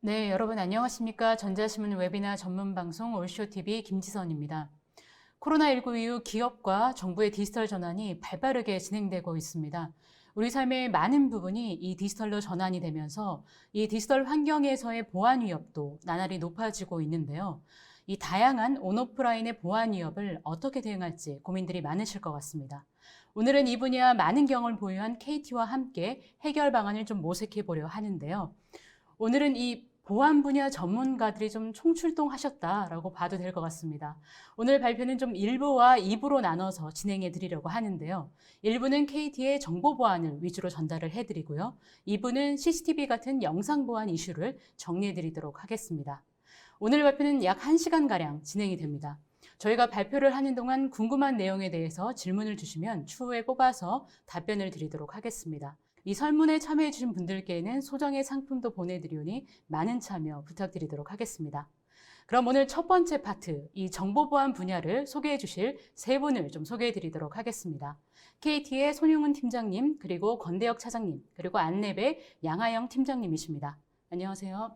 네, 여러분 안녕하십니까? 전자신문 웨비나 전문 방송 올쇼TV 김지선입니다. 코로나19 이후 기업과 정부의 디지털 전환이 발빠르게 진행되고 있습니다. 우리 삶의 많은 부분이 이 디지털로 전환이 되면서 이 디지털 환경에서의 보안 위협도 나날이 높아지고 있는데요. 이 다양한 온오프라인의 보안 위협을 어떻게 대응할지 고민들이 많으실 것 같습니다. 오늘은 이 분야 많은 경험을 보유한 KT와 함께 해결 방안을 좀 모색해 보려 하는데요. 오늘은 이 보안 분야 전문가들이 좀 총출동하셨다라고 봐도 될 것 같습니다. 오늘 발표는 좀 1부와 2부로 나눠서 진행해 드리려고 하는데요. 1부는 KT의 정보 보안을 위주로 전달을 해드리고요. 2부는 CCTV 같은 영상 보안 이슈를 정리해 드리도록 하겠습니다. 오늘 발표는 약 1시간가량 진행이 됩니다. 저희가 발표를 하는 동안 궁금한 내용에 대해서 질문을 주시면 추후에 뽑아서 답변을 드리도록 하겠습니다. 이 설문에 참여해 주신 분들께는 소정의 상품도 보내드리오니 많은 참여 부탁드리도록 하겠습니다. 그럼 오늘 첫 번째 파트, 이 정보보안 분야를 소개해 주실 세 분을 좀 소개해 드리도록 하겠습니다. KT의 손용훈 팀장님, 그리고 권대혁 차장님, 그리고 안랩의 양하영 팀장님이십니다. 안녕하세요.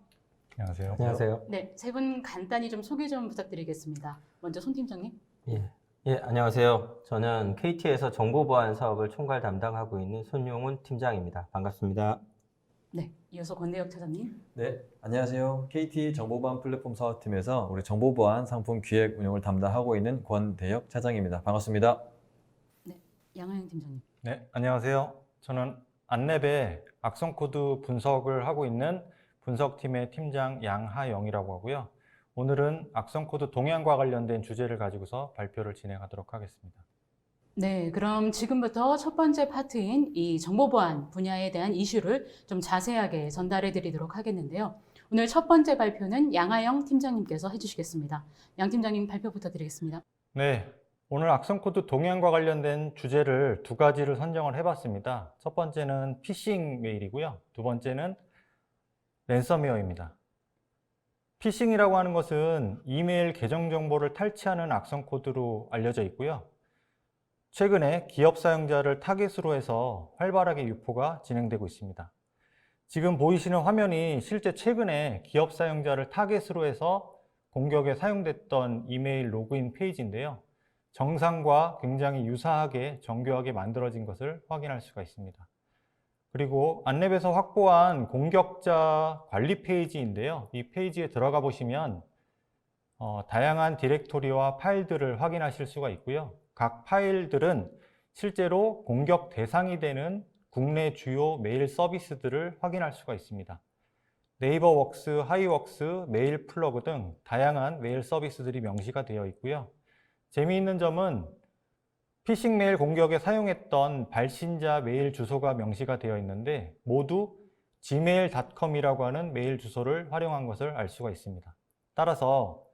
안녕하세요. 안녕하세요. 네, 세 분 간단히 좀 소개 좀 부탁드리겠습니다. 먼저 손 팀장님. 안녕하세요. 저는 KT에서 정보보안 사업을 총괄 담당하고 있는 손용훈 팀장입니다. 반갑습니다. 네, 이어서 권대혁 차장님. 네, 안녕하세요. KT 정보보안 플랫폼 사업팀에서 우리 정보보안 상품 기획 운영을 담당하고 있는 권대혁 차장입니다. 반갑습니다. 네, 양하영 팀장님. 네, 안녕하세요. 저는 안랩의 악성 코드 분석을 하고 있는 분석팀의 팀장 양하영이라고 하고요. 오늘은 악성 코드 동향과 관련된 주제를 가지고서 발표를 진행하도록 하겠습니다. 네, 그럼 지금부터 첫 번째 파트인 이 정보보안 분야에 대한 이슈를 좀 자세하게 전달해 드리도록 하겠는데요. 오늘 첫 번째 발표는 양하영 팀장님께서 해주시겠습니다. 양 팀장님 발표 부탁드리겠습니다. 네, 오늘 악성 코드 동향과 관련된 주제를 두 가지를 선정을 해봤습니다. 첫 번째는 피싱 메일이고요. 두 번째는 랜섬웨어입니다. 피싱이라고 하는 것은 이메일 계정 정보를 탈취하는 악성 코드로 알려져 있고요. 최근에 기업 사용자를 타겟으로 해서 활발하게 유포가 진행되고 있습니다. 지금 보이시는 화면이 실제 최근에 기업 사용자를 타겟으로 해서 공격에 사용됐던 이메일 로그인 페이지인데요. 정상과 굉장히 유사하게 정교하게 만들어진 것을 확인할 수가 있습니다. 그리고 안랩에서 확보한 공격자 관리 페이지인데요. 이 페이지에 들어가 보시면 다양한 디렉토리와 파일들을 확인하실 수가 있고요. 각 파일들은 실제로 공격 대상이 되는 국내 주요 메일 서비스들을 확인할 수가 있습니다. 네이버웍스, 하이웍스, 메일 플러그 등 다양한 메일 서비스들이 명시가 되어 있고요. 재미있는 점은 피싱 메일 공격에 사용했던 발신자 메일 주소가 명시가 되어 있는데 모두 gmail.com이라고 하는 메일 주소를 활용한 것을 알 수가 있습니다. 따라서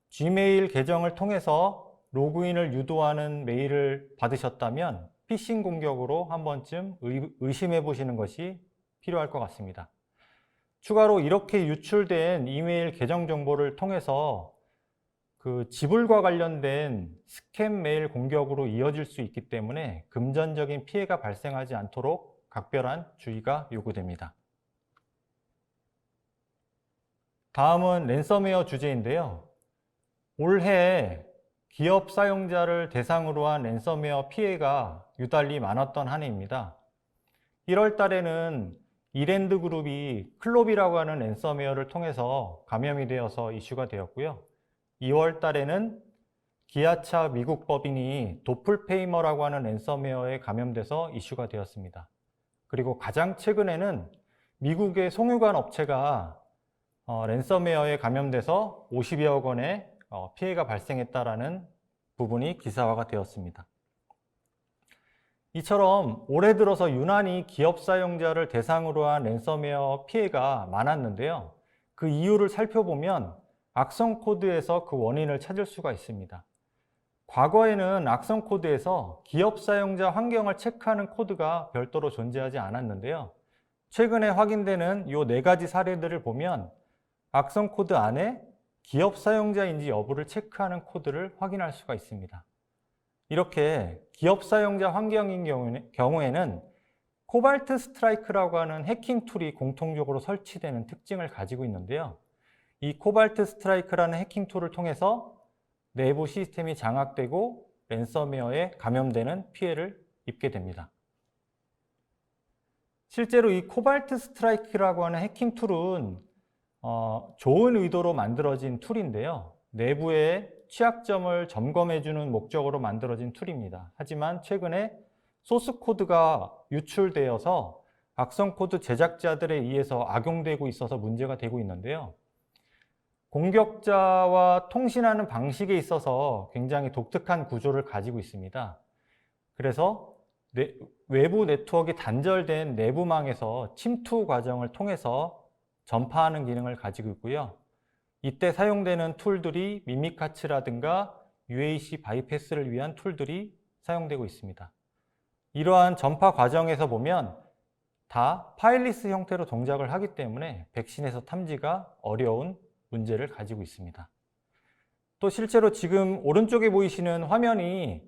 Gmail 계정을 통해서 로그인을 유도하는 메일을 받으셨다면 피싱 공격으로 한 번쯤 의심해 보시는 것이 필요할 것 같습니다. 추가로 이렇게 유출된 이메일 계정 정보를 통해서 그 지불과 관련된 스캠 메일 공격으로 이어질 수 있기 때문에 금전적인 피해가 발생하지 않도록 각별한 주의가 요구됩니다. 다음은 랜섬웨어 주제인데요. 올해 기업 사용자를 대상으로 한 랜섬웨어 피해가 유달리 많았던 한 해입니다. 1월 달에는 이랜드 그룹이 클롭이라고 하는 랜섬웨어를 통해서 감염이 되어서 이슈가 되었고요. 2월 달에는 기아차 미국 법인이 도플페이머라고 하는 랜섬웨어에 감염돼서 이슈가 되었습니다. 그리고 가장 최근에는 미국의 송유관 업체가 랜섬웨어에 감염돼서 50여억 원의 피해가 발생했다라는 부분이 기사화가 되었습니다. 이처럼 올해 들어서 유난히 기업 사용자를 대상으로 한 랜섬웨어 피해가 많았는데요. 그 이유를 살펴보면 악성 코드에서 그 원인을 찾을 수가 있습니다. 과거에는 악성 코드에서 기업 사용자 환경을 체크하는 코드가 별도로 존재하지 않았는데요. 최근에 확인되는 이 4가지 사례들을 보면 악성 코드 안에 기업 사용자인지 여부를 체크하는 코드를 확인할 수가 있습니다. 이렇게 기업 사용자 환경인 경우에는 코발트 스트라이크라고 하는 해킹 툴이 공통적으로 설치되는 특징을 가지고 있는데요. 이 코발트 스트라이크라는 해킹 툴을 통해서 내부 시스템이 장악되고 랜섬웨어에 감염되는 피해를 입게 됩니다. 실제로 이 코발트 스트라이크라고 하는 해킹 툴은 좋은 의도로 만들어진 툴인데요. 내부의 취약점을 점검해주는 목적으로 만들어진 툴입니다. 하지만 최근에 소스 코드가 유출되어서 악성 코드 제작자들에 의해서 악용되고 있어서 문제가 되고 있는데요. 공격자와 통신하는 방식에 있어서 굉장히 독특한 구조를 가지고 있습니다. 그래서 외부 네트워크가 단절된 내부망에서 침투 과정을 통해서 전파하는 기능을 가지고 있고요. 이때 사용되는 툴들이 미미카츠라든가 UAC 바이패스를 위한 툴들이 사용되고 있습니다. 이러한 전파 과정에서 보면 다 파일리스 형태로 동작을 하기 때문에 백신에서 탐지가 어려운 문제를 가지고 있습니다. 또 실제로 지금 오른쪽에 보이시는 화면이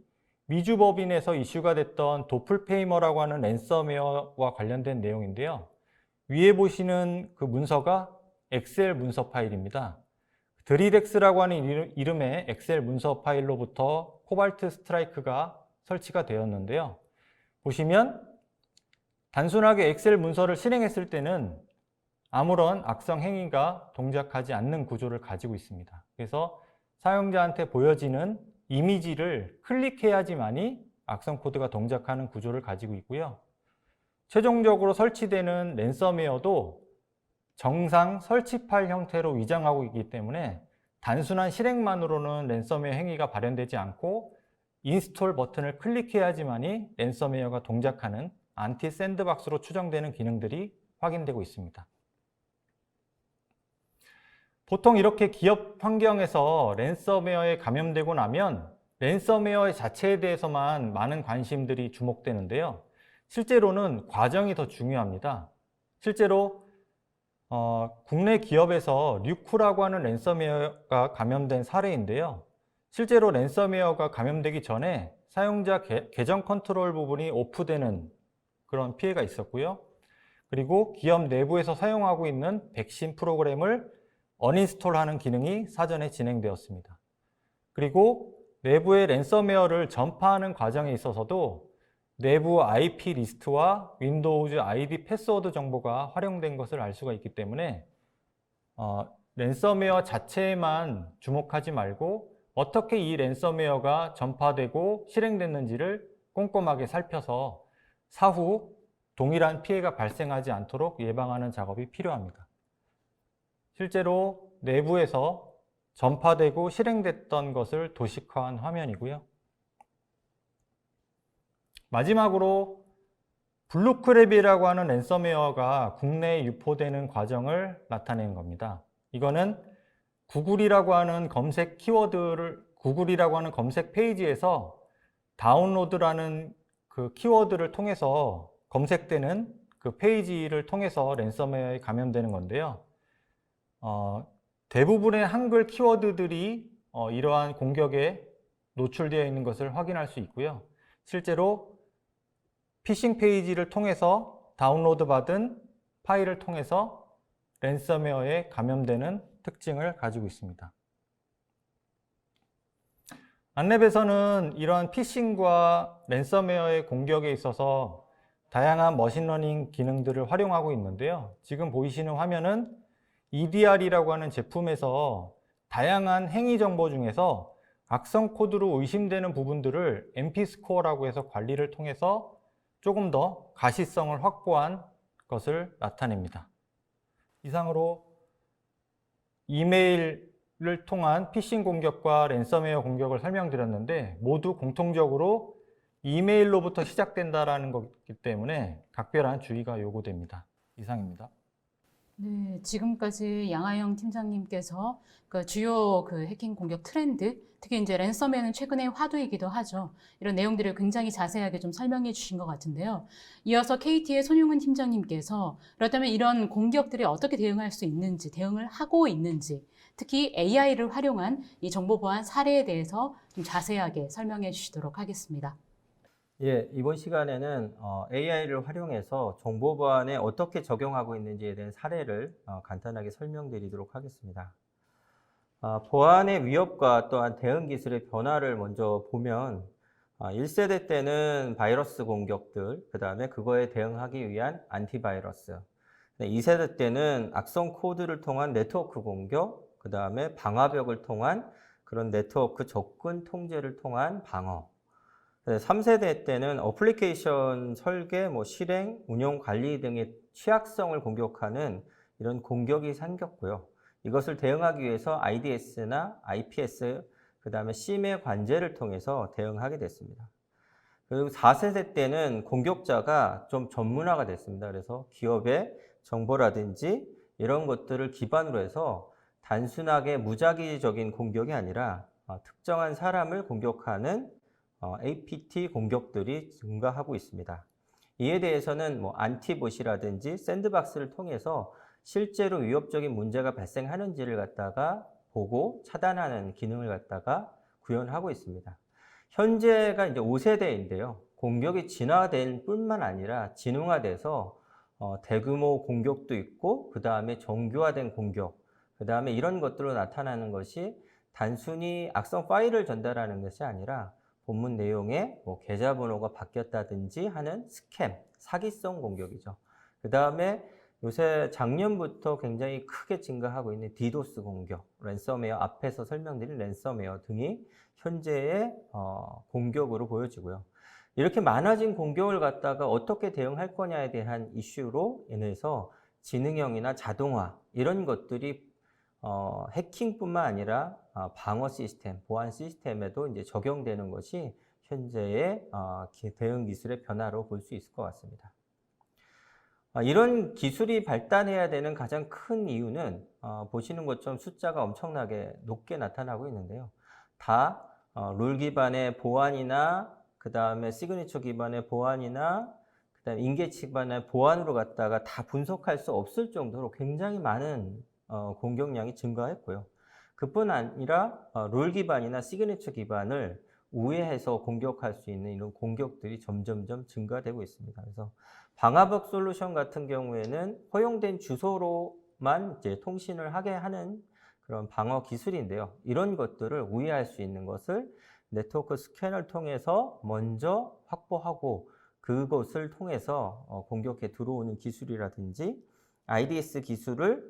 미주법인에서 이슈가 됐던 도플페이머라고 하는 랜섬웨어와 관련된 내용인데요. 위에 보시는 그 문서가 엑셀 문서 파일입니다. 드리덱스라고 하는 이름의 엑셀 문서 파일로부터 코발트 스트라이크가 설치가 되었는데요. 보시면 단순하게 엑셀 문서를 실행했을 때는 아무런 악성 행위가 동작하지 않는 구조를 가지고 있습니다. 그래서 사용자한테 보여지는 이미지를 클릭해야지만이 악성 코드가 동작하는 구조를 가지고 있고요. 최종적으로 설치되는 랜섬웨어도 정상 설치 파일 형태로 위장하고 있기 때문에 단순한 실행만으로는 랜섬웨어 행위가 발현되지 않고 인스톨 버튼을 클릭해야지만이 랜섬웨어가 동작하는 안티 샌드박스로 추정되는 기능들이 확인되고 있습니다. 보통 이렇게 기업 환경에서 랜섬웨어에 감염되고 나면 랜섬웨어 자체에 대해서만 많은 관심들이 주목되는데요. 실제로는 과정이 더 중요합니다. 실제로 국내 기업에서 류쿠라고 하는 랜섬웨어가 감염된 사례인데요. 실제로 랜섬웨어가 감염되기 전에 사용자 계정 컨트롤 부분이 오프되는 그런 피해가 있었고요. 그리고 기업 내부에서 사용하고 있는 백신 프로그램을 어인스톨하는 기능이 사전에 진행되었습니다. 그리고 내부의 랜섬웨어를 전파하는 과정에 있어서도 내부 IP 리스트와 윈도우즈 아이디 패스워드 정보가 활용된 것을 알 수가 있기 때문에 랜섬웨어 자체에만 주목하지 말고 어떻게 이 랜섬웨어가 전파되고 실행됐는지를 꼼꼼하게 살펴서 사후 동일한 피해가 발생하지 않도록 예방하는 작업이 필요합니다. 실제로 내부에서 전파되고 실행됐던 것을 도식화한 화면이고요. 마지막으로 블루크랩이라고 하는 랜섬웨어가 국내에 유포되는 과정을 나타낸 겁니다. 이거는 구글이라고 하는 검색 페이지에서 다운로드라는 그 키워드를 통해서 검색되는 그 페이지를 통해서 랜섬웨어에 감염되는 건데요. 대부분의 한글 키워드들이 이러한 공격에 노출되어 있는 것을 확인할 수 있고요. 실제로 피싱 페이지를 통해서 다운로드 받은 파일을 통해서 랜섬웨어에 감염되는 특징을 가지고 있습니다. 안랩에서는 이러한 피싱과 랜섬웨어의 공격에 있어서 다양한 머신러닝 기능들을 활용하고 있는데요. 지금 보이시는 화면은 EDR이라고 하는 제품에서 다양한 행위 정보 중에서 악성 코드로 의심되는 부분들을 MP스코어라고 해서 관리를 통해서 조금 더 가시성을 확보한 것을 나타냅니다. 이상으로 이메일을 통한 피싱 공격과 랜섬웨어 공격을 설명드렸는데 모두 공통적으로 이메일로부터 시작된다는 거기 때문에 각별한 주의가 요구됩니다. 이상입니다. 네, 지금까지 양하영 팀장님께서 그 주요 그 해킹 공격 트렌드, 특히 이제 랜섬웨어는 최근의 화두이기도 하죠. 이런 내용들을 굉장히 자세하게 좀 설명해 주신 것 같은데요. 이어서 KT의 손용은 팀장님께서 그렇다면 이런 공격들에 어떻게 대응할 수 있는지, 대응을 하고 있는지, 특히 AI를 활용한 이 정보 보안 사례에 대해서 좀 자세하게 설명해 주시도록 하겠습니다. 예, 이번 시간에는 AI를 활용해서 정보 보안에 어떻게 적용하고 있는지에 대한 사례를 간단하게 설명드리도록 하겠습니다. 보안의 위협과 또한 대응 기술의 변화를 먼저 보면 1세대 때는 바이러스 공격들, 그 다음에 그거에 대응하기 위한 안티바이러스, 2세대 때는 악성 코드를 통한 네트워크 공격, 그 다음에 방화벽을 통한 그런 네트워크 접근 통제를 통한 방어, 3세대 때는 어플리케이션 설계, 실행, 운영 관리 등의 취약성을 공격하는 이런 공격이 생겼고요. 이것을 대응하기 위해서 IDS나 IPS, 그 다음에 심의 관제를 통해서 대응하게 됐습니다. 그리고 4세대 때는 공격자가 좀 전문화가 됐습니다. 그래서 기업의 정보라든지 이런 것들을 기반으로 해서 단순하게 무작위적인 공격이 아니라 특정한 사람을 공격하는 APT 공격들이 증가하고 있습니다. 이에 대해서는 안티봇이라든지 샌드박스를 통해서 실제로 위협적인 문제가 발생하는지를 갖다가 보고 차단하는 기능을 갖다가 구현하고 있습니다. 현재가 이제 5세대인데요. 공격이 진화될 뿐만 아니라 진흥화돼서 대규모 공격도 있고, 그 다음에 정교화된 공격, 그 다음에 이런 것들로 나타나는 것이 단순히 악성 파일을 전달하는 것이 아니라 본문 내용에 계좌번호가 바뀌었다든지 하는 스캠, 사기성 공격이죠. 그 다음에 요새 작년부터 굉장히 크게 증가하고 있는 디도스 공격, 랜섬웨어, 앞에서 설명드린 랜섬웨어 등이 현재의 공격으로 보여지고요. 이렇게 많아진 공격을 갖다가 어떻게 대응할 거냐에 대한 이슈로 인해서 지능형이나 자동화 이런 것들이 해킹뿐만 아니라 방어 시스템, 보안 시스템에도 이제 적용되는 것이 현재의 대응 기술의 변화로 볼 수 있을 것 같습니다. 이런 기술이 발달해야 되는 가장 큰 이유는 보시는 것처럼 숫자가 엄청나게 높게 나타나고 있는데요. 다 룰 기반의 보안이나 그 다음에 시그니처 기반의 보안이나 그 다음에 인계치 기반의 보안으로 갖다가 다 분석할 수 없을 정도로 굉장히 많은 공격량이 증가했고요. 그뿐 아니라 룰 기반이나 시그니처 기반을 우회해서 공격할 수 있는 이런 공격들이 점점점 증가되고 있습니다. 그래서 방화벽 솔루션 같은 경우에는 허용된 주소로만 이제 통신을 하게 하는 그런 방어 기술인데요. 이런 것들을 우회할 수 있는 것을 네트워크 스캔을 통해서 먼저 확보하고 그것을 통해서 공격에 들어오는 기술이라든지 IDS 기술을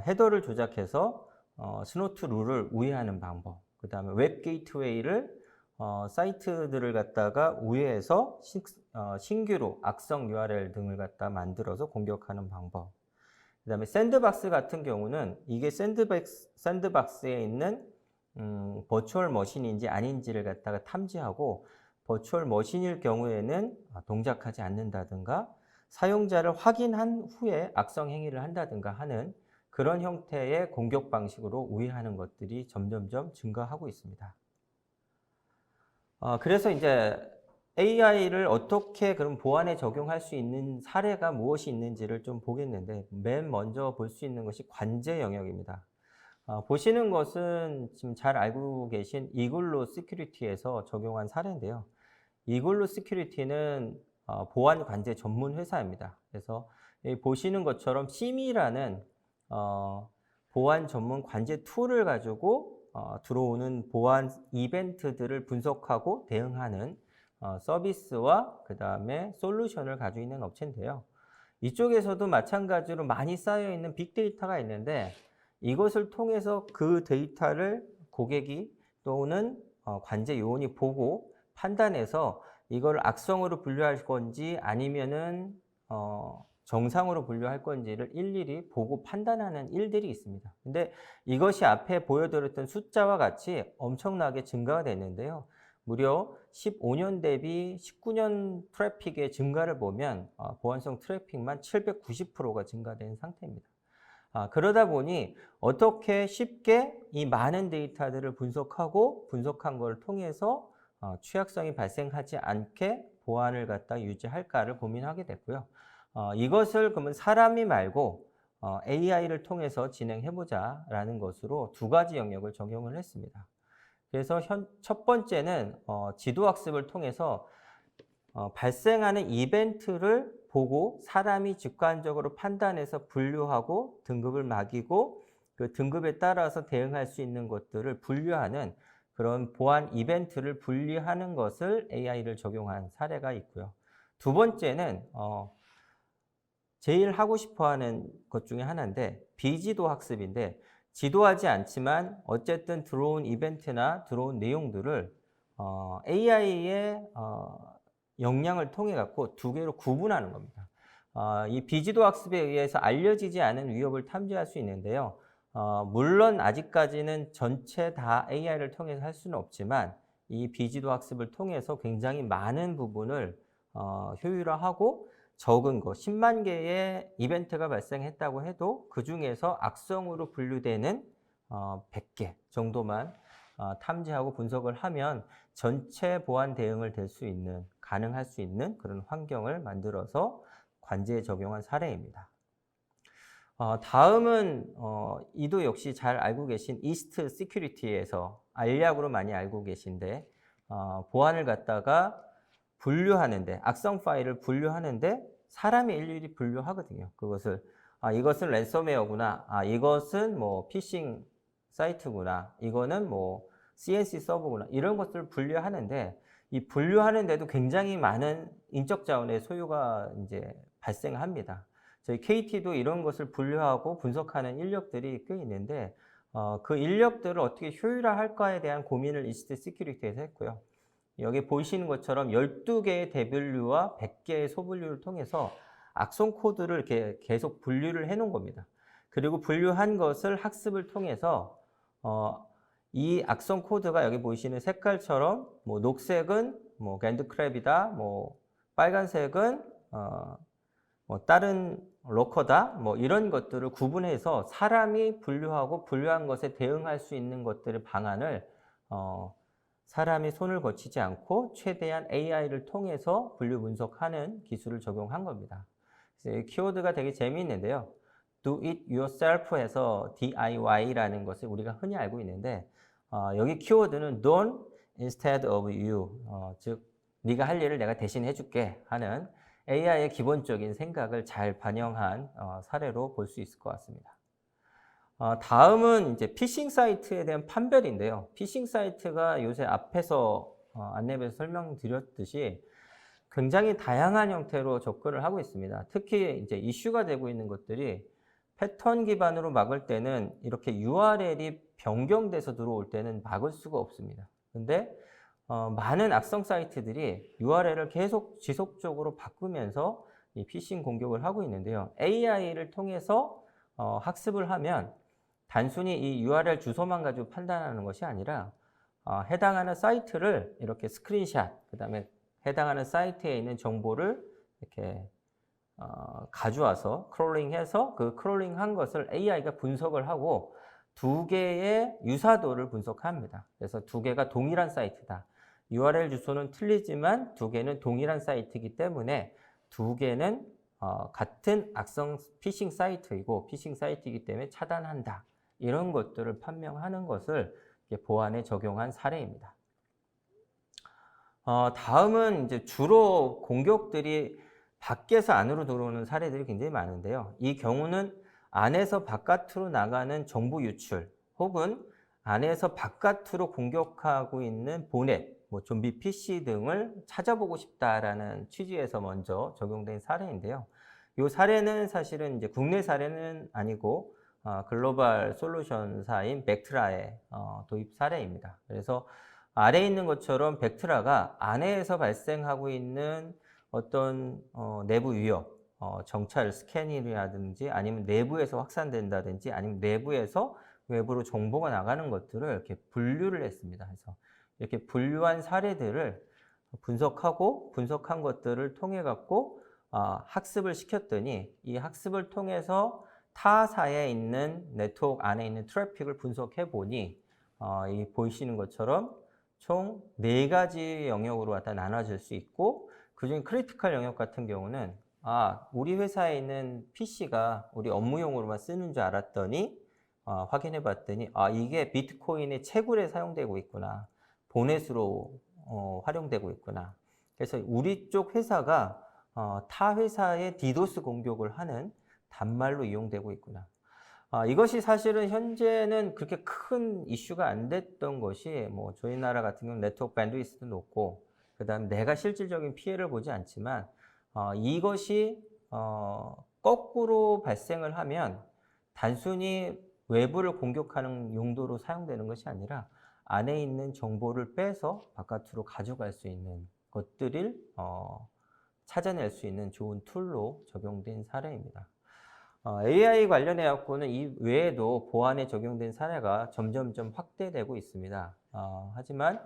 헤더를 조작해서 스노트 룰을 우회하는 방법, 그 다음에 웹 게이트웨이를 사이트들을 갖다가 우회해서 신규로 악성 URL 등을 갖다 만들어서 공격하는 방법. 그 다음에 샌드박스 같은 경우는 이게 샌드박스에 있는 버추얼 머신인지 아닌지를 갖다가 탐지하고 버추얼 머신일 경우에는 동작하지 않는다든가 사용자를 확인한 후에 악성 행위를 한다든가 하는 그런 형태의 공격 방식으로 우회하는 것들이 점점점 증가하고 있습니다. 그래서 이제 AI를 어떻게 그럼 보안에 적용할 수 있는 사례가 무엇이 있는지를 좀 보겠는데, 맨 먼저 볼 수 있는 것이 관제 영역입니다. 보시는 것은 지금 잘 알고 계신 이글루 시큐리티에서 적용한 사례인데요. 이글루 시큐리티는 보안 관제 전문 회사입니다. 그래서 보시는 것처럼 CIEM이라는 보안 전문 관제 툴을 가지고 들어오는 보안 이벤트들을 분석하고 대응하는 서비스와 그 다음에 솔루션을 가지고 있는 업체인데요. 이쪽에서도 마찬가지로 많이 쌓여 있는 빅데이터가 있는데 이것을 통해서 그 데이터를 고객이 또는 관제 요원이 보고 판단해서 이걸 악성으로 분류할 건지 아니면은 정상으로 분류할 건지를 일일이 보고 판단하는 일들이 있습니다. 근데 이것이 앞에 보여드렸던 숫자와 같이 엄청나게 증가가 됐는데요. 무려 15년 대비 19년 트래픽의 증가를 보면 보안성 트래픽만 790%가 증가된 상태입니다. 그러다 보니 어떻게 쉽게 이 많은 데이터들을 분석하고 분석한 걸 통해서 취약성이 발생하지 않게 보안을 갖다 유지할까를 고민하게 됐고요. 이것을 그러면 사람이 말고 AI를 통해서 진행해보자라는 것으로 두 가지 영역을 적용을 했습니다. 그래서 첫 번째는 지도학습을 통해서 발생하는 이벤트를 보고 사람이 직관적으로 판단해서 분류하고 등급을 매기고 그 등급에 따라서 대응할 수 있는 것들을 분류하는 그런 보안 이벤트를 분리하는 것을 AI를 적용한 사례가 있고요. 두 번째는 제일 하고 싶어 하는 것 중에 하나인데 비지도 학습인데 지도하지 않지만 어쨌든 들어온 이벤트나 들어온 내용들을 AI의 역량을 통해 갖고 두 개로 구분하는 겁니다. 이 비지도 학습에 의해서 알려지지 않은 위협을 탐지할 수 있는데요. 물론 아직까지는 전체 다 AI를 통해서 할 수는 없지만 이 비지도 학습을 통해서 굉장히 많은 부분을 효율화하고 적은 거 10만 개의 이벤트가 발생했다고 해도 그 중에서 악성으로 분류되는 100개 정도만 탐지하고 분석을 하면 전체 보안 대응을 될 수 있는, 가능할 수 있는 그런 환경을 만들어서 관제에 적용한 사례입니다. 다음은 이도 역시 잘 알고 계신 이스트 시큐리티에서 알약으로 많이 알고 계신데 보안을 갖다가 분류하는데 악성 파일을 분류하는데 사람이 일일이 분류하거든요. 그것을 이것은 랜섬웨어구나, 이것은 뭐 피싱 사이트구나, 이거는 뭐 CNC 서버구나 이런 것들을 분류하는데 이 분류하는데도 굉장히 많은 인적 자원의 소요가 이제 발생합니다. 저희 KT도 이런 것을 분류하고 분석하는 인력들이 꽤 있는데 그 인력들을 어떻게 효율화할까에 대한 고민을 이스트 시큐리티에서 했고요. 여기 보시는 것처럼 12개의 대분류와 100개의 소분류를 통해서 악성 코드를 이렇게 계속 분류를 해 놓은 겁니다. 그리고 분류한 것을 학습을 통해서 이 악성 코드가 여기 보이시는 색깔처럼 뭐 녹색은 뭐 랜드크랩이다, 뭐 빨간색은 뭐 다른 로커다, 뭐 이런 것들을 구분해서 사람이 분류하고 분류한 것에 대응할 수 있는 것들의 방안을 사람이 손을 거치지 않고 최대한 AI를 통해서 분류 분석하는 기술을 적용한 겁니다. 그래서 이 키워드가 되게 재미있는데요. Do it yourself 해서 DIY라는 것을 우리가 흔히 알고 있는데 여기 키워드는 don't instead of you, 즉 네가 할 일을 내가 대신 해줄게 하는 AI의 기본적인 생각을 잘 반영한 사례로 볼 수 있을 것 같습니다. 다음은 이제 피싱 사이트에 대한 판별인데요. 피싱 사이트가 요새 앞에서 안내에서 설명드렸듯이 굉장히 다양한 형태로 접근을 하고 있습니다. 특히 이제 이슈가 되고 있는 것들이 패턴 기반으로 막을 때는 이렇게 URL이 변경돼서 들어올 때는 막을 수가 없습니다. 근데 많은 악성 사이트들이 URL을 계속 지속적으로 바꾸면서 이 피싱 공격을 하고 있는데요. AI를 통해서 학습을 하면 단순히 이 URL 주소만 가지고 판단하는 것이 아니라 해당하는 사이트를 이렇게 스크린샷, 그 다음에 해당하는 사이트에 있는 정보를 이렇게 가져와서 크롤링해서 그 크롤링한 것을 AI가 분석을 하고 두 개의 유사도를 분석합니다. 그래서 두 개가 동일한 사이트다. URL 주소는 틀리지만 두 개는 동일한 사이트이기 때문에 두 개는 같은 악성 피싱 사이트이고 피싱 사이트이기 때문에 차단한다. 이런 것들을 판명하는 것을 보안에 적용한 사례입니다. 다음은 이제 주로 공격들이 밖에서 안으로 들어오는 사례들이 굉장히 많은데요. 이 경우는 안에서 바깥으로 나가는 정보 유출 혹은 안에서 바깥으로 공격하고 있는 보넷, 뭐 좀비 PC 등을 찾아보고 싶다라는 취지에서 먼저 적용된 사례인데요. 이 사례는 사실은 이제 국내 사례는 아니고 글로벌 솔루션사인 벡트라의 도입 사례입니다. 그래서 아래에 있는 것처럼 벡트라가 안에서 발생하고 있는 어떤 내부 위협, 정찰 스캐닝이라든지 아니면 내부에서 확산된다든지 아니면 내부에서 외부로 정보가 나가는 것들을 이렇게 분류를 했습니다. 그래서 이렇게 분류한 사례들을 분석하고 분석한 것들을 통해 갖고 학습을 시켰더니 이 학습을 통해서 타사에 있는 네트워크 안에 있는 트래픽을 분석해 보니 이 보이시는 것처럼 총 4가지 영역으로 갖다 나눠질 수 있고 그중에 크리티컬 영역 같은 경우는 우리 회사에 있는 PC가 우리 업무용으로만 쓰는 줄 알았더니 확인해 봤더니 이게 비트코인의 채굴에 사용되고 있구나. 보넷으로 활용되고 있구나. 그래서 우리 쪽 회사가 타 회사의 디도스 공격을 하는 단말로 이용되고 있구나. 이것이 사실은 현재는 그렇게 큰 이슈가 안 됐던 것이 뭐 저희 나라 같은 경우는 네트워크 밴드위스도 높고 그다음 내가 실질적인 피해를 보지 않지만 이것이 거꾸로 발생을 하면 단순히 외부를 공격하는 용도로 사용되는 것이 아니라 안에 있는 정보를 빼서 바깥으로 가져갈 수 있는 것들을 찾아낼 수 있는 좋은 툴로 적용된 사례입니다. AI 관련해 갖고는 이 외에도 보안에 적용된 사례가 점점점 확대되고 있습니다. 하지만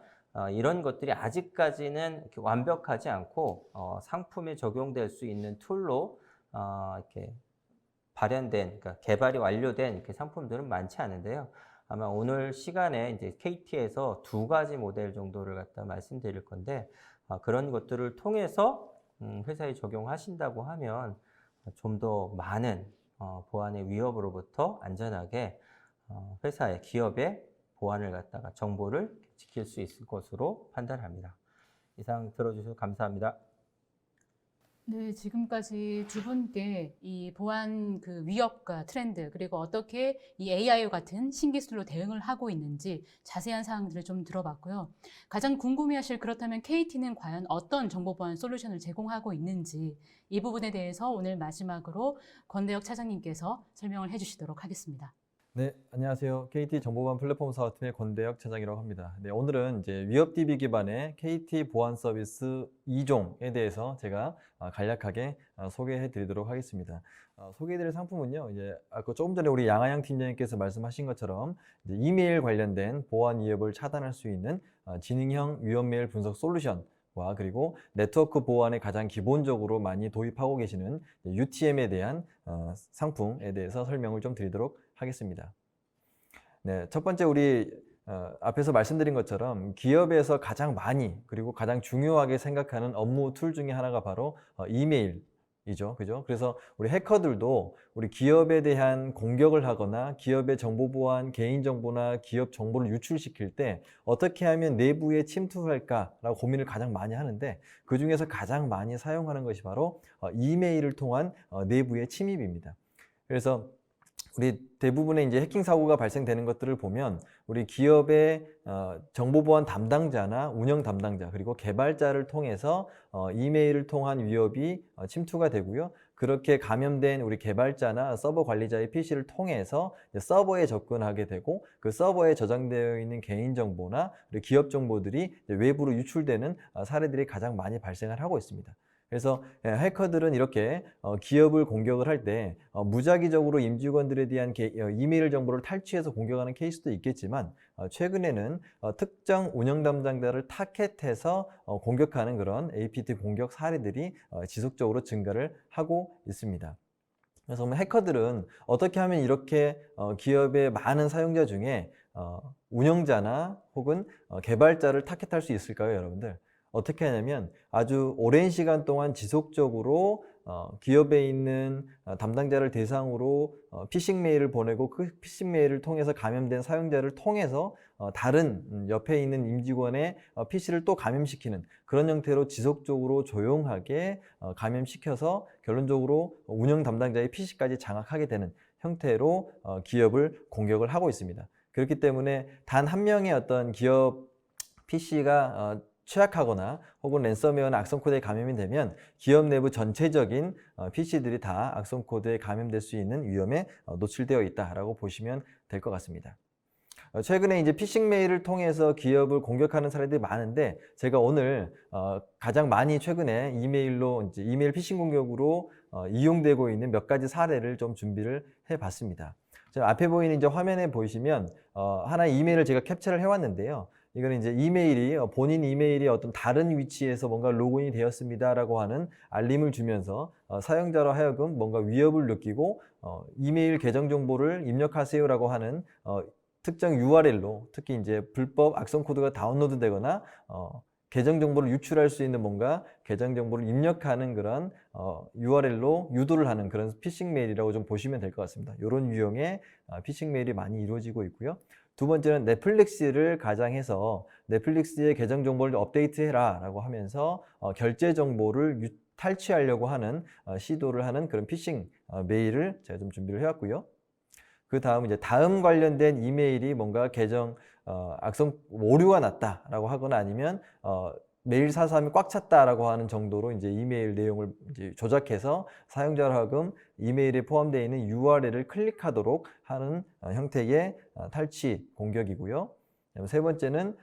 이런 것들이 아직까지는 이렇게 완벽하지 않고 상품에 적용될 수 있는 툴로 이렇게 발현된, 그러니까 개발이 완료된 이렇게 상품들은 많지 않은데요. 아마 오늘 시간에 이제 KT에서 2가지 모델 정도를 갖다 말씀드릴 건데 그런 것들을 통해서 회사에 적용하신다고 하면 좀 더 많은 보안의 위협으로부터 안전하게 회사의 기업의 보안을 갖다가 정보를 지킬 수 있을 것으로 판단합니다. 이상 들어주셔서 감사합니다. 네, 지금까지 두 분께 이 보안 그 위협과 트렌드, 그리고 어떻게 이 AI와 같은 신기술로 대응을 하고 있는지 자세한 사항들을 좀 들어봤고요. 가장 궁금해하실 그렇다면 KT는 과연 어떤 정보보안 솔루션을 제공하고 있는지 이 부분에 대해서 오늘 마지막으로 권대혁 차장님께서 설명을 해주시도록 하겠습니다. 네, 안녕하세요. KT 정보보안 플랫폼 사업팀의 권대혁 차장이라고 합니다. 네, 오늘은 이제 위협DB 기반의 KT 보안 서비스 2종에 대해서 제가 간략하게 소개해 드리도록 하겠습니다. 소개해 드릴 상품은요, 이제 아까 조금 전에 우리 양하영 팀장님께서 말씀하신 것처럼 이제 이메일 관련된 보안 위협을 차단할 수 있는 지능형 위협 메일 분석 솔루션 와 그리고 네트워크 보안에 가장 기본적으로 많이 도입하고 계시는 UTM에 대한 상품에 대해서 설명을 좀 드리도록 하겠습니다. 네, 첫 번째 우리 앞에서 말씀드린 것처럼 기업에서 가장 많이 그리고 가장 중요하게 생각하는 업무 툴 중에 하나가 바로 이메일이죠. 그죠? 그래서 우리 해커들도 우리 기업에 대한 공격을 하거나 기업의 정보 보안, 개인정보나 기업 정보를 유출시킬 때 어떻게 하면 내부에 침투할까라고 고민을 가장 많이 하는데 그 중에서 가장 많이 사용하는 것이 바로 이메일을 통한 내부의 침입입니다. 그래서 우리 대부분의 이제 해킹 사고가 발생되는 것들을 보면 우리 기업의 정보보안 담당자나 운영 담당자 그리고 개발자를 통해서 이메일을 통한 위협이 침투가 되고요. 그렇게 감염된 우리 개발자나 서버 관리자의 PC를 통해서 서버에 접근하게 되고 그 서버에 저장되어 있는 개인정보나 기업 정보들이 외부로 유출되는 사례들이 가장 많이 발생을 하고 있습니다. 그래서 해커들은 이렇게 기업을 공격을 할 때 무작위적으로 임직원들에 대한 이메일 정보를 탈취해서 공격하는 케이스도 있겠지만 최근에는 특정 운영 담당자를 타겟해서 공격하는 그런 APT 공격 사례들이 지속적으로 증가를 하고 있습니다. 그래서 해커들은 어떻게 하면 이렇게 기업의 많은 사용자 중에 운영자나 혹은 개발자를 타겟할 수 있을까요, 여러분들? 어떻게 하냐면 아주 오랜 시간 동안 지속적으로 기업에 있는 담당자를 대상으로 피싱 메일을 보내고 그 피싱 메일을 통해서 감염된 사용자를 통해서 다른 옆에 있는 임직원의 PC를 또 감염시키는 그런 형태로 지속적으로 조용하게 감염시켜서 결론적으로 운영 담당자의 PC까지 장악하게 되는 형태로 기업을 공격을 하고 있습니다. 그렇기 때문에 단 한 명의 어떤 기업 PC가 취약하거나 혹은 랜섬웨어나 악성 코드에 감염이 되면 기업 내부 전체적인 PC들이 다 악성 코드에 감염될 수 있는 위험에 노출되어 있다라고 보시면 될 것 같습니다. 최근에 이제 피싱 메일을 통해서 기업을 공격하는 사례들이 많은데 제가 오늘 가장 많이 최근에 이메일로 이제 이메일 피싱 공격으로 이용되고 있는 몇 가지 사례를 좀 준비를 해봤습니다. 앞에 보이는 이제 화면에 보시면 하나의 이메일을 제가 캡처를 해왔는데요. 이거는 이제 이메일이 본인 이메일이 어떤 다른 위치에서 뭔가 로그인이 되었습니다라고 하는 알림을 주면서 사용자로 하여금 뭔가 위협을 느끼고 이메일 계정 정보를 입력하세요라고 하는 특정 URL로 특히 이제 불법 악성 코드가 다운로드 되거나 계정 정보를 유출할 수 있는 뭔가 계정 정보를 입력하는 그런 URL로 유도를 하는 그런 피싱 메일이라고 좀 보시면 될 것 같습니다. 이런 유형의 피싱 메일이 많이 이루어지고 있고요. 두 번째는 넷플릭스를 가장해서 넷플릭스의 계정 정보를 업데이트해라 라고 하면서 결제 정보를 탈취하려고 하는 시도를 하는 그런 피싱 메일을 제가 좀 준비를 해왔고요. 그 다음 이제 다음 관련된 이메일이 뭔가 계정 악성 오류가 났다라고 하거나 아니면 메일 사sam이 꽉 찼다라고 하는 정도로 이제 이메일 내용을 이제 조작해서 사용자로 하여금 이메일에 포함되어 있는 URL을 클릭하도록 하는 형태의 탈취 공격이고요. 세 번째는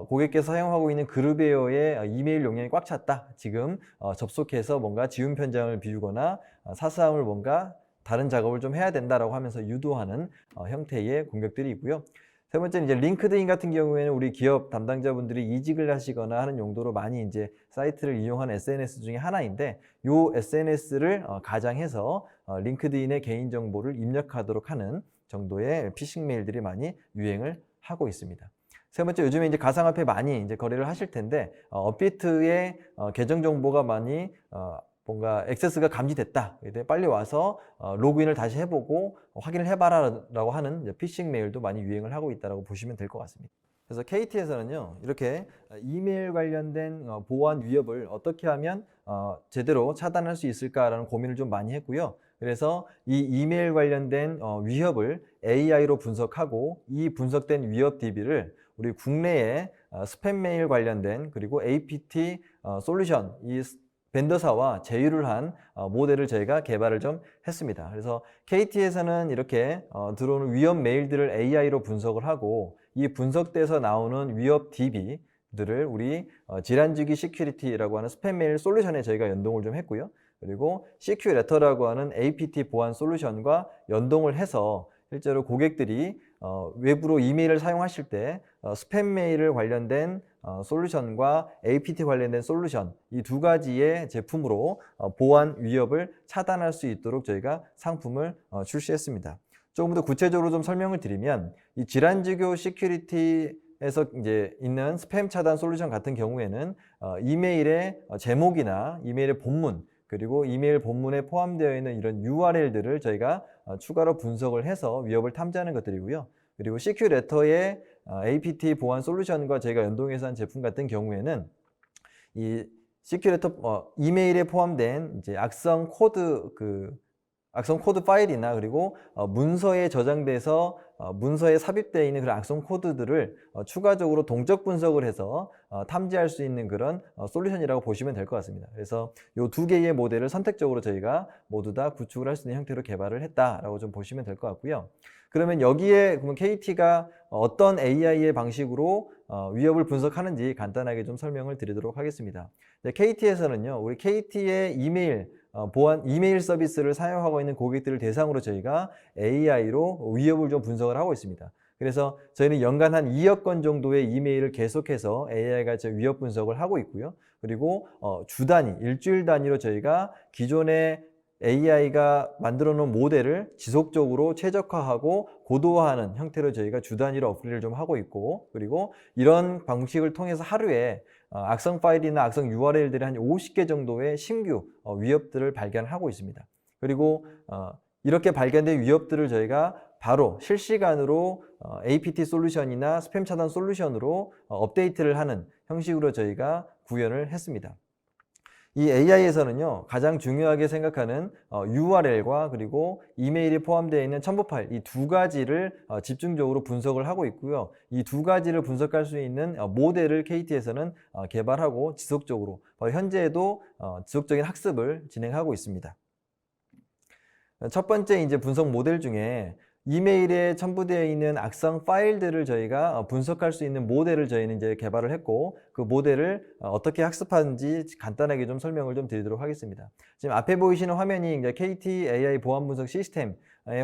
고객께서 사용하고 있는 그룹웨어의 이메일 용량이 꽉 찼다. 지금 접속해서 뭔가 지운 편장을 비우거나 사sam을 뭔가 다른 작업을 좀 해야 된다라고 하면서 유도하는 형태의 공격들이 있고요. 세 번째는 이제 링크드인 같은 경우에는 우리 기업 담당자분들이 이직을 하시거나 하는 용도로 많이 이제 사이트를 이용하는 SNS 중에 하나인데 이 SNS를 가장해서 링크드인의 개인 정보를 입력하도록 하는 정도의 피싱 메일들이 많이 유행을 하고 있습니다. 세 번째, 요즘에 이제 가상화폐 많이 이제 거래를 하실 텐데 업비트의 계정 정보가 많이 뭔가 액세스가 감지됐다. 빨리 와서 로그인을 다시 해보고 확인을 해봐라 라고 하는 피싱 메일도 많이 유행을 하고 있다고 보시면 될 것 같습니다. 그래서 KT에서는요, 이렇게 이메일 관련된 보안 위협을 어떻게 하면 제대로 차단할 수 있을까라는 고민을 좀 많이 했고요. 그래서 이 이메일 관련된 위협을 AI로 분석하고 이 분석된 위협 DB를 우리 국내에 스팸 메일 관련된 그리고 APT 솔루션, 이 벤더사와 제휴를 한 모델을 저희가 개발을 좀 했습니다. 그래서 KT에서는 이렇게 들어오는 위협 메일들을 AI로 분석을 하고 이 분석돼서 나오는 위협 DB들을 우리 질환주기 시큐리티라고 하는 스팸 메일 솔루션에 저희가 연동을 좀 했고요. 그리고 CQ 레터라고 하는 APT 보안 솔루션과 연동을 해서 실제로 고객들이 외부로 이메일을 사용하실 때 스팸 메일을 관련된 솔루션과 APT 관련된 솔루션, 이 두 가지의 제품으로 보안 위협을 차단할 수 있도록 저희가 상품을 출시했습니다. 조금 더 구체적으로 좀 설명을 드리면 이 질환지교 시큐리티에서 이제 있는 스팸 차단 솔루션 같은 경우에는 이메일의 제목이나 이메일의 본문, 그리고 이메일 본문에 포함되어 있는 이런 URL들을 저희가 추가로 분석을 해서 위협을 탐지하는 것들이고요. 그리고 CQ 레터의 APT 보안 솔루션과 저희가 연동해서 한 제품 같은 경우에는 이 CQ 레터 이메일에 포함된 이제 악성 코드 파일이나 그리고 문서에 저장돼서 문서에 삽입되어 있는 그런 악성 코드들을 추가적으로 동적 분석을 해서 탐지할 수 있는 그런 솔루션이라고 보시면 될 것 같습니다. 그래서 이 두 개의 모델을 선택적으로 저희가 모두 다 구축을 할 수 있는 형태로 개발을 했다라고 좀 보시면 될 것 같고요. 그러면 여기에 그러면 KT가 어떤 AI의 방식으로 위협을 분석하는지 간단하게 좀 설명을 드리도록 하겠습니다. KT에서는요, 우리 KT의 보안 이메일 서비스를 사용하고 있는 고객들을 대상으로 저희가 AI로 위협을 좀 분석을 하고 있습니다. 그래서 저희는 연간 한 2억 건 정도의 이메일을 계속해서 AI가 위협 분석을 하고 있고요. 그리고 주 단위, 일주일 단위로 저희가 기존의 AI가 만들어 놓은 모델을 지속적으로 최적화하고 고도화하는 형태로 저희가 주 단위로 업그레이드를 좀 하고 있고, 그리고 이런 방식을 통해서 하루에 악성 파일이나 악성 URL들이 한 50개 정도의 신규 위협들을 발견하고 있습니다. 그리고 이렇게 발견된 위협들을 저희가 바로 실시간으로 APT 솔루션이나 스팸 차단 솔루션으로 업데이트를 하는 형식으로 저희가 구현을 했습니다. 이 AI에서는요, 가장 중요하게 생각하는 URL과 그리고 이메일이 포함되어 있는 첨부 파일, 이 두 가지를 집중적으로 분석을 하고 있고요. 이 두 가지를 분석할 수 있는 모델을 KT에서는 개발하고 지속적으로, 현재에도 지속적인 학습을 진행하고 있습니다. 첫 번째 이제 분석 모델 중에 이메일에 첨부되어 있는 악성 파일들을 저희가 분석할 수 있는 모델을 저희는 이제 개발을 했고, 그 모델을 어떻게 학습하는지 간단하게 좀 설명을 좀 드리도록 하겠습니다. 지금 앞에 보이시는 화면이 이제 KT AI 보안 분석 시스템의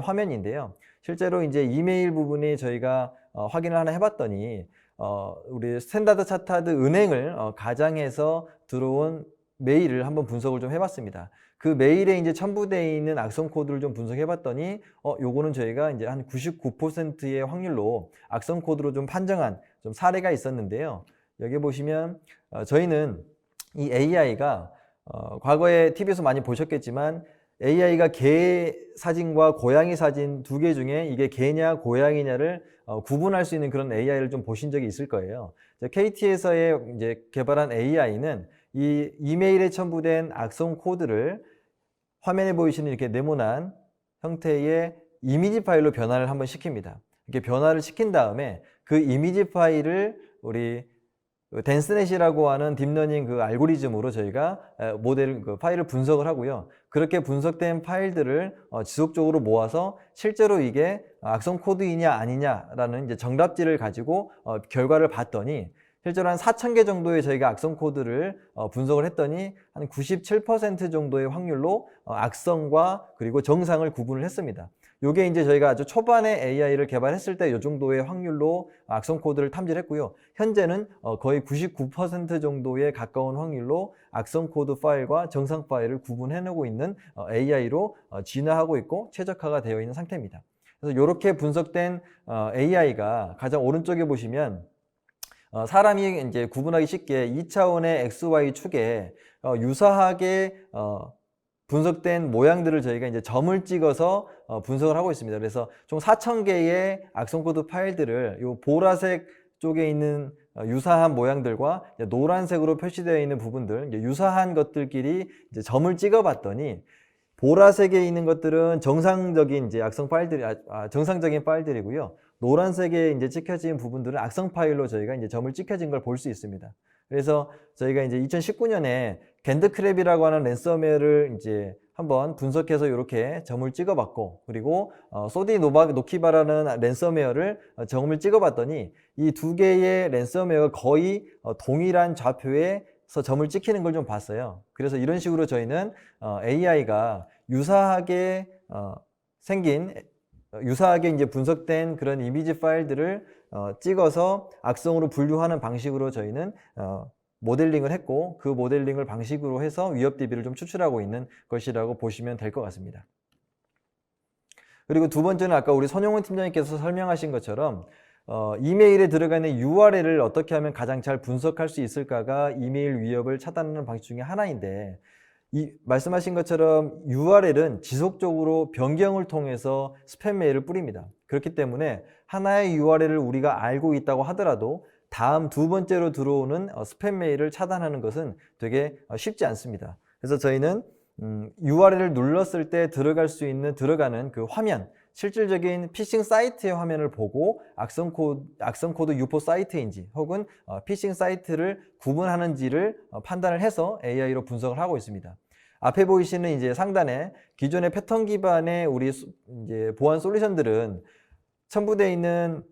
화면인데요. 실제로 이제 이메일 부분에 저희가 확인을 하나 해봤더니 우리 스탠다드 차타드 은행을 가장해서 들어온 메일을 한번 분석을 좀 해봤습니다. 그 메일에 이제 첨부되어 있는 악성 코드를 좀 분석해봤더니 요거는 저희가 이제 한 99%의 확률로 악성 코드로 좀 판정한 좀 사례가 있었는데요. 여기 보시면 저희는 이 AI가 과거에 TV에서 많이 보셨겠지만 AI가 개 사진과 고양이 사진 두 개 중에 이게 개냐 고양이냐를 구분할 수 있는 그런 AI를 좀 보신 적이 있을 거예요. KT에서의 이제 개발한 AI는 이 이메일에 첨부된 악성 코드를 화면에 보이시는 이렇게 네모난 형태의 이미지 파일로 변화를 한번 시킵니다. 이렇게 변화를 시킨 다음에 그 이미지 파일을 우리 덴스넷이라고 하는 딥러닝 그 알고리즘으로 저희가 모델 그 파일을 분석을 하고요. 그렇게 분석된 파일들을 지속적으로 모아서 실제로 이게 악성 코드이냐 아니냐라는 이제 정답지를 가지고 결과를 봤더니 실제로 한 4,000개 정도의 저희가 악성 코드를 분석을 했더니 한 97% 정도의 확률로 악성과 그리고 정상을 구분을 했습니다. 요게 이제 저희가 아주 초반에 AI를 개발했을 때 요 정도의 확률로 악성 코드를 탐지를 했고요. 현재는 거의 99% 정도에 가까운 확률로 악성 코드 파일과 정상 파일을 구분해내고 있는 AI로 진화하고 있고 최적화가 되어 있는 상태입니다. 그래서 이렇게 분석된 AI가 가장 오른쪽에 보시면 사람이 이제 구분하기 쉽게 2차원의 XY 축에 유사하게 분석된 모양들을 저희가 이제 점을 찍어서 분석을 하고 있습니다. 그래서 총 4,000개의 악성 코드 파일들을 이 보라색 쪽에 있는 유사한 모양들과 노란색으로 표시되어 있는 부분들, 이제 유사한 것들끼리 이제 점을 찍어봤더니 보라색에 있는 것들은 정상적인 이제 악성 파일들이 정상적인 파일들이고요. 노란색에 이제 찍혀진 부분들은 악성 파일로 저희가 이제 점을 찍혀진 걸 볼 수 있습니다. 그래서 저희가 이제 2019년에 겐드크랩이라고 하는 랜섬웨어를 이제 한번 분석해서 이렇게 점을 찍어봤고, 그리고 소디 노키바라는 랜섬웨어를 점을 찍어봤더니 이 두 개의 랜섬웨어가 거의 동일한 좌표에서 점을 찍히는 걸 좀 봤어요. 그래서 이런 식으로 저희는 AI가 유사하게 유사하게 이제 분석된 그런 이미지 파일들을 찍어서 악성으로 분류하는 방식으로 저희는 모델링을 했고, 그 모델링을 방식으로 해서 위협 DB를 좀 추출하고 있는 것이라고 보시면 될 것 같습니다. 그리고 두 번째는 아까 우리 손용훈 팀장님께서 설명하신 것처럼 이메일에 들어가는 URL을 어떻게 하면 가장 잘 분석할 수 있을까가 이메일 위협을 차단하는 방식 중에 하나인데, 말씀하신 것처럼 URL은 지속적으로 변경을 통해서 스팸 메일을 뿌립니다. 그렇기 때문에 하나의 URL을 우리가 알고 있다고 하더라도 다음 두 번째로 들어오는 스팸 메일을 차단하는 것은 되게 쉽지 않습니다. 그래서 저희는 URL을 눌렀을 때 들어가는 그 화면, 실질적인 피싱 사이트의 화면을 보고 악성 코드 유포 사이트인지 혹은 피싱 사이트를 구분하는지를 판단을 해서 AI로 분석을 하고 있습니다. 앞에 보이시는 이제 상단에 기존의 패턴 기반의 우리 이제 보안 솔루션들은 첨부되어 있는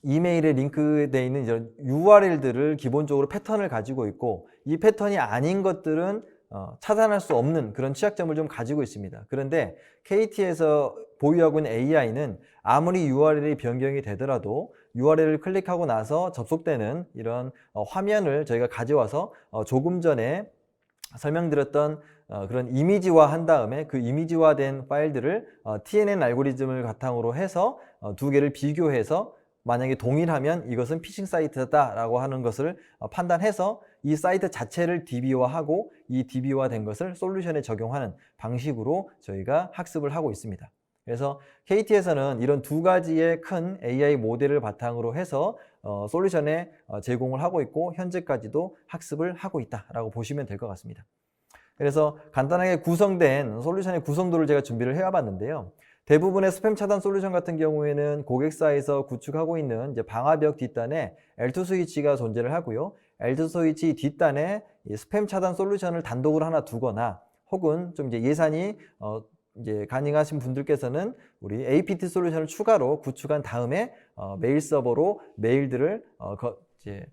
이메일에 링크되어 있는 이런 URL들을 기본적으로 패턴을 가지고 있고, 이 패턴이 아닌 것들은 차단할 수 없는 그런 취약점을 좀 가지고 있습니다. 그런데 KT에서 보유하고 있는 AI는 아무리 URL이 변경이 되더라도 URL을 클릭하고 나서 접속되는 이런 화면을 저희가 가져와서 조금 전에 설명드렸던 그런 이미지화 한 다음에 그 이미지화된 파일들을 TNN 알고리즘을 바탕으로 해서 두 개를 비교해서 만약에 동일하면 이것은 피싱 사이트다 라고 하는 것을 판단해서 이 사이트 자체를 DB화하고 이 DB화된 것을 솔루션에 적용하는 방식으로 저희가 학습을 하고 있습니다. 그래서 KT에서는 이런 두 가지의 큰 AI 모델을 바탕으로 해서 솔루션에 제공을 하고 있고, 현재까지도 학습을 하고 있다라고 보시면 될 것 같습니다. 그래서 간단하게 구성된 솔루션의 구성도를 제가 준비를 해와봤는데요. 대부분의 스팸 차단 솔루션 같은 경우에는 고객사에서 구축하고 있는 이제 방화벽 뒷단에 L2 스위치가 존재를 하고요. L2 스위치 뒷단에 이 스팸 차단 솔루션을 단독으로 하나 두거나, 혹은 좀 이제 예산이 이제 가능하신 분들께서는 우리 APT 솔루션을 추가로 구축한 다음에 메일 서버로 메일들을 이제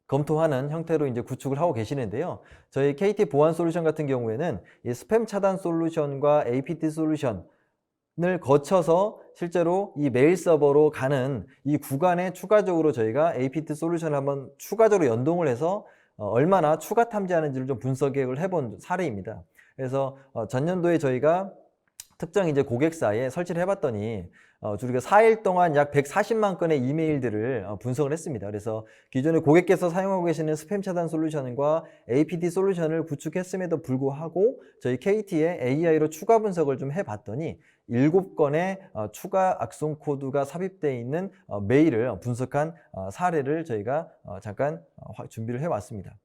검토하는 형태로 이제 구축을 하고 계시는데요. 저희 KT 보안 솔루션 같은 경우에는 이 스팸 차단 솔루션과 APT 솔루션을 거쳐서 실제로 이 메일 서버로 가는 이 구간에 추가적으로 저희가 APT 솔루션을 한번 추가적으로 연동을 해서 얼마나 추가 탐지하는지를 좀 분석을 해본 사례입니다. 그래서 전년도에 저희가 특정 이제 고객사에 설치를 해봤더니 우리가 4일 동안 약 140만 건의 이메일들을 분석을 했습니다. 그래서 기존에 고객께서 사용하고 계시는 스팸 차단 솔루션과 APT 솔루션을 구축했음에도 불구하고 저희 KT의 AI로 추가 분석을 좀 해봤더니 7건의 추가 악성 코드가 삽입되어 있는 메일을 분석한 사례를 저희가 잠깐 준비를 해왔습니다.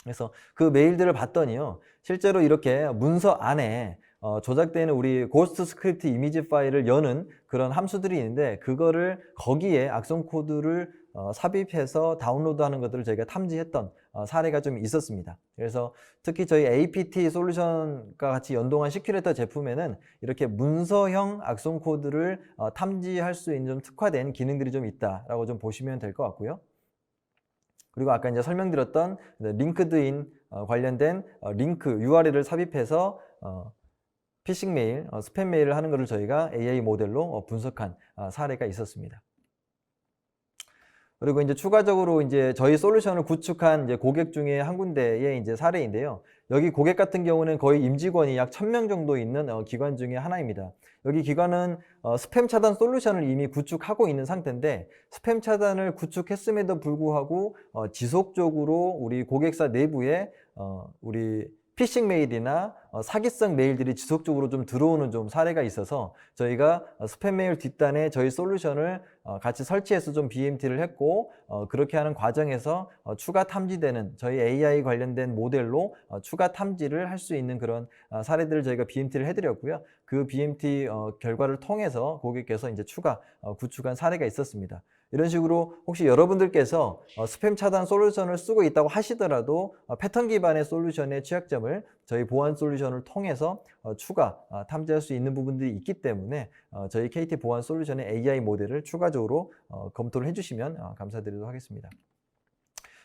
그래서 그 메일들을 봤더니요, 실제로 이렇게 문서 안에 조작되는 우리 고스트 스크립트 이미지 파일을 여는 그런 함수들이 있는데, 그거를 거기에 악성 코드를 삽입해서 다운로드하는 것들을 저희가 탐지했던 사례가 좀 있었습니다. 그래서 특히 저희 APT 솔루션과 같이 연동한 시큐레이터 제품에는 이렇게 문서형 악성 코드를 탐지할 수 있는 좀 특화된 기능들이 좀 있다라고 좀 보시면 될 것 같고요. 그리고 아까 이제 설명드렸던 링크드인 관련된 링크 URL을 삽입해서 피싱 메일, 스팸 메일을 하는 것을 저희가 AI 모델로 분석한 사례가 있었습니다. 그리고 이제 추가적으로 이제 저희 솔루션을 구축한 이제 고객 중에 한 군데의 이제 사례인데요. 여기 고객 같은 경우는 거의 임직원이 약 1000명 정도 있는 기관 중에 하나입니다. 여기 기관은 스팸 차단 솔루션을 이미 구축하고 있는 상태인데, 스팸 차단을 구축했음에도 불구하고 지속적으로 우리 고객사 내부에 우리 피싱 메일이나 사기성 메일들이 지속적으로 좀 들어오는 좀 사례가 있어서 저희가 스팸 메일 뒷단에 저희 솔루션을 같이 설치해서 좀 BMT를 했고, 그렇게 하는 과정에서 추가 탐지되는 저희 AI 관련된 모델로 추가 탐지를 할 수 있는 그런 사례들을 저희가 BMT를 해드렸고요. 그 BMT 결과를 통해서 고객께서 이제 추가 구축한 사례가 있었습니다. 이런 식으로 혹시 여러분들께서 스팸 차단 솔루션을 쓰고 있다고 하시더라도 패턴 기반의 솔루션의 취약점을 저희 보안 솔루션을 통해서 추가 탐지할 수 있는 부분들이 있기 때문에 저희 KT 보안 솔루션의 AI 모델을 추가적으로 검토를 해주시면 감사드리도록 하겠습니다.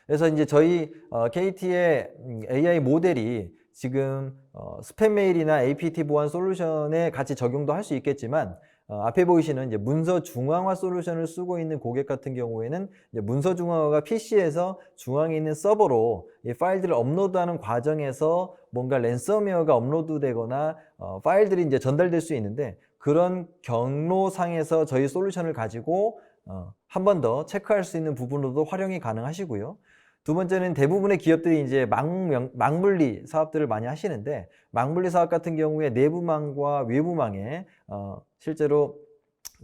그래서 이제 저희 KT의 AI 모델이 지금 스팸 메일이나 APT 보안 솔루션에 같이 적용도 할 수 있겠지만, 앞에 보이시는 이제 문서 중앙화 솔루션을 쓰고 있는 고객 같은 경우에는 이제 문서 중앙화가 PC에서 중앙에 있는 서버로 이 파일들을 업로드하는 과정에서 뭔가 랜섬웨어가 업로드되거나 파일들이 이제 전달될 수 있는데, 그런 경로상에서 저희 솔루션을 가지고 한 번 더 체크할 수 있는 부분으로도 활용이 가능하시고요. 두 번째는 대부분의 기업들이 이제 망분리 사업들을 많이 하시는데, 망분리 사업 같은 경우에 내부망과 외부망에 실제로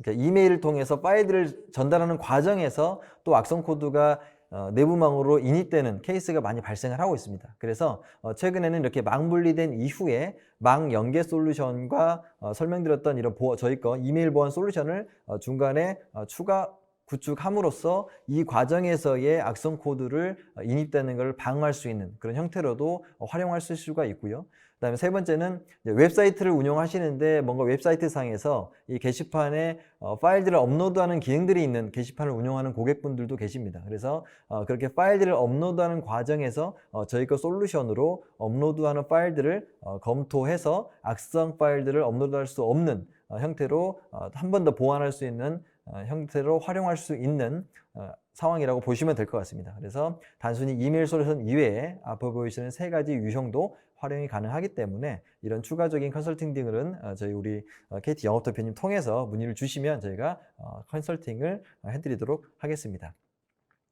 이메일을 통해서 파일들을 전달하는 과정에서 또 악성 코드가 내부망으로 인입되는 케이스가 많이 발생을 하고 있습니다. 그래서 최근에는 이렇게 망분리된 이후에 망 연계 솔루션과 설명드렸던 이런 저희 거 이메일 보안 솔루션을 중간에 추가 구축함으로써 이 과정에서의 악성 코드를 인입되는 것을 방어할 수 있는 그런 형태로도 활용할 수가 있고요. 그다음에 세 번째는 웹사이트를 운영하시는데 뭔가 웹사이트 상에서 이 게시판에 파일들을 업로드하는 기능들이 있는 게시판을 운영하는 고객분들도 계십니다. 그래서 그렇게 파일들을 업로드하는 과정에서 저희 거 솔루션으로 업로드하는 파일들을 검토해서 악성 파일들을 업로드할 수 없는 형태로 한 번 더 보완할 수 있는 형태로 활용할 수 있는 상황이라고 보시면 될 것 같습니다. 그래서 단순히 이메일 솔루션 이외에 앞에 보이시는 세 가지 유형도 활용이 가능하기 때문에 이런 추가적인 컨설팅 등은 저희 우리 KT 영업대표님 통해서 문의를 주시면 저희가 컨설팅을 해드리도록 하겠습니다.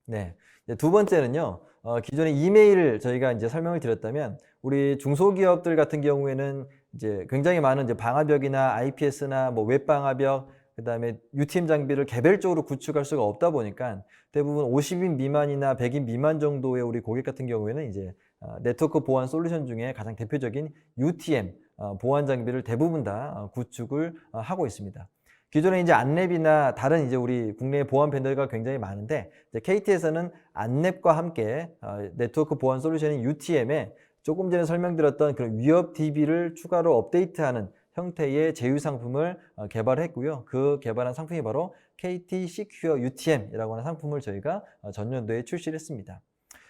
네, 두 번째는요. 기존에 이메일을 저희가 이제 설명을 드렸다면, 우리 중소기업들 같은 경우에는 이제 굉장히 많은 이제 방화벽이나 IPS나 뭐 웹방화벽, 그 다음에 UTM 장비를 개별적으로 구축할 수가 없다 보니까 대부분 50인 미만이나 100인 미만 정도의 우리 고객 같은 경우에는 이제 네트워크 보안 솔루션 중에 가장 대표적인 UTM 보안 장비를 대부분 다 구축을 하고 있습니다. 기존에 이제 안랩이나 다른 이제 우리 국내 보안 벤더가 굉장히 많은데, 이제 KT에서는 안랩과 함께 네트워크 보안 솔루션인 UTM에 조금 전에 설명드렸던 그런 위협 DB를 추가로 업데이트하는 형태의 제휴 상품을 개발했고요. 그 개발한 상품이 바로 KT Secure UTM이라고 하는 상품을 저희가 전년도에 출시를 했습니다.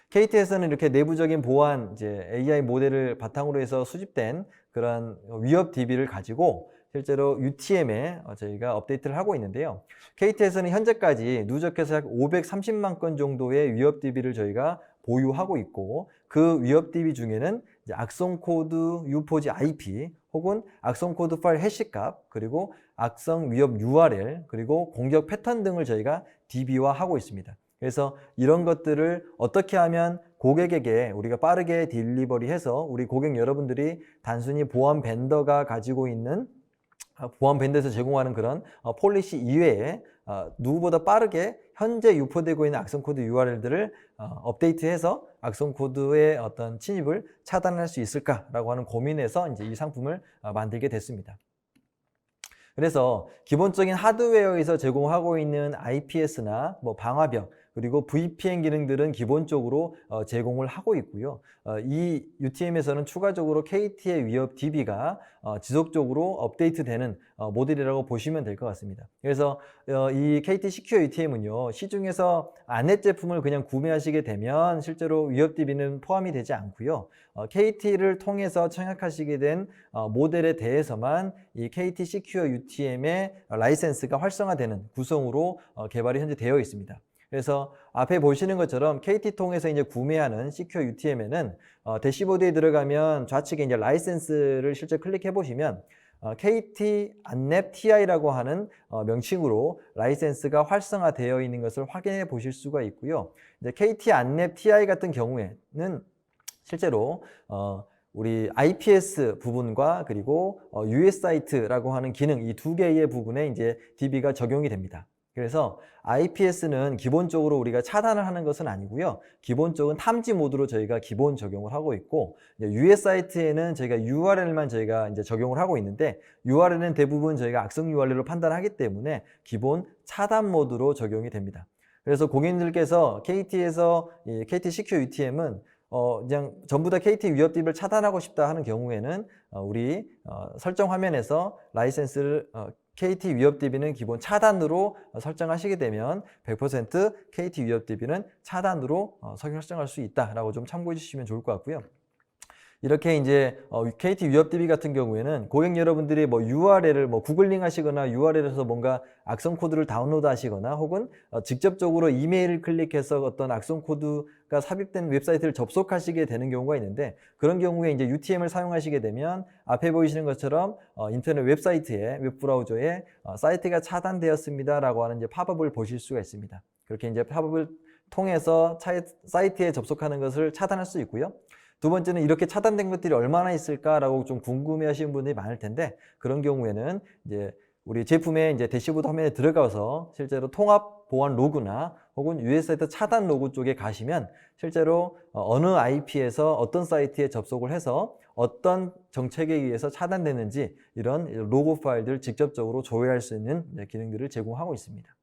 KT에서는 이렇게 내부적인 보안 이제 AI 모델을 바탕으로 해서 수집된 그런 위협 DB를 가지고 실제로 UTM에 저희가 업데이트를 하고 있는데요. KT에서는 현재까지 누적해서 약 530만 건 정도의 위협 DB를 저희가 보유하고 있고, 그 위협 DB 중에는 이제 악성 코드 U4G IP 혹은 악성 코드 파일 해시값, 그리고 악성 위협 URL, 그리고 공격 패턴 등을 저희가 DB화하고 있습니다. 그래서 이런 것들을 어떻게 하면 고객에게 우리가 빠르게 딜리버리해서 우리 고객 여러분들이 단순히 보안 벤더가 가지고 있는 보안 벤더에서 제공하는 그런 폴리시 이외에 누구보다 빠르게 현재 유포되고 있는 악성 코드 URL들을 업데이트해서 악성 코드의 어떤 침입을 차단할 수 있을까라고 하는 고민에서 이제 이 상품을 만들게 됐습니다. 그래서 기본적인 하드웨어에서 제공하고 있는 IPS나 뭐 방화벽, 그리고 VPN 기능들은 기본적으로 제공을 하고 있고요. 이 UTM에서는 추가적으로 KT의 위협 DB가 지속적으로 업데이트되는 모델이라고 보시면 될 것 같습니다. 그래서 이 KT 시큐어 UTM은요, 시중에서 안넷 제품을 그냥 구매하시게 되면 실제로 위협 DB는 포함이 되지 않고요. KT를 통해서 청약하시게 된 모델에 대해서만 이 KT 시큐어 UTM의 라이센스가 활성화되는 구성으로 개발이 현재 되어 있습니다. 그래서 앞에 보시는 것처럼 KT 통해서 이제 구매하는 시큐어 UTM에는 대시보드에 들어가면 좌측에 이제 라이센스를 실제 클릭해 보시면 KT 안랩 TI라고 하는 명칭으로 라이센스가 활성화되어 있는 것을 확인해 보실 수가 있고요. 이제 KT 안랩 TI 같은 경우에는 실제로 우리 IPS 부분과 그리고 USIT라고 하는 기능, 이 두 개의 부분에 이제 DB가 적용이 됩니다. 그래서 IPS는 기본적으로 우리가 차단을 하는 것은 아니고요. 기본적인 탐지 모드로 저희가 기본 적용을 하고 있고, USIT에는 저희가 URL만 저희가 이제 적용을 하고 있는데, URL은 대부분 저희가 악성 URL로 판단하기 때문에 기본 차단 모드로 적용이 됩니다. 그래서 고객님들께서 KT에서 이 KT 시큐어 UTM은 그냥 전부 다 KT 위협 DB를 차단하고 싶다 하는 경우에는 우리 설정 화면에서 라이센스를 KT 위협 DB는 기본 차단으로 설정하시게 되면 100% KT 위협 DB는 차단으로 설정할 수 있다라고 좀 참고해 주시면 좋을 것 같고요. 이렇게 이제 KT 위협 DB 같은 경우에는 고객 여러분들이 뭐 URL을 뭐 구글링 하시거나 URL에서 뭔가 악성 코드를 다운로드 하시거나 혹은 직접적으로 이메일을 클릭해서 어떤 악성 코드가 삽입된 웹사이트를 접속하시게 되는 경우가 있는데, 그런 경우에 이제 UTM을 사용하시게 되면 앞에 보이시는 것처럼 인터넷 웹사이트에 웹브라우저에 사이트가 차단되었습니다라고 하는 이제 팝업을 보실 수가 있습니다. 그렇게 이제 팝업을 통해서 사이트에 접속하는 것을 차단할 수 있고요. 두 번째는 이렇게 차단된 것들이 얼마나 있을까라고 좀 궁금해 하시는 분들이 많을 텐데, 그런 경우에는 이제 우리 제품의 이제 대시보드 화면에 들어가서 실제로 통합 보안 로그나 혹은 US사이트 차단 로그 쪽에 가시면 실제로 어느 IP에서 어떤 사이트에 접속을 해서 어떤 정책에 의해서 차단되는지 이런 로그 파일들을 직접적으로 조회할 수 있는 기능들을 제공하고 있습니다.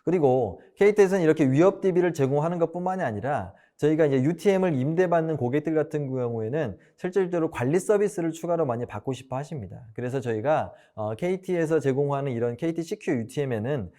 그리고 KT에서는 이렇게 위협 DB를 제공하는 것뿐만이 아니라 저희가 이제 UTM을 임대받는 고객들 같은 경우에는 실질적으로 관리 서비스를 추가로 많이 받고 싶어 하십니다. 그래서 저희가 KT에서 제공하는 이런 KT 시큐어 UTM에는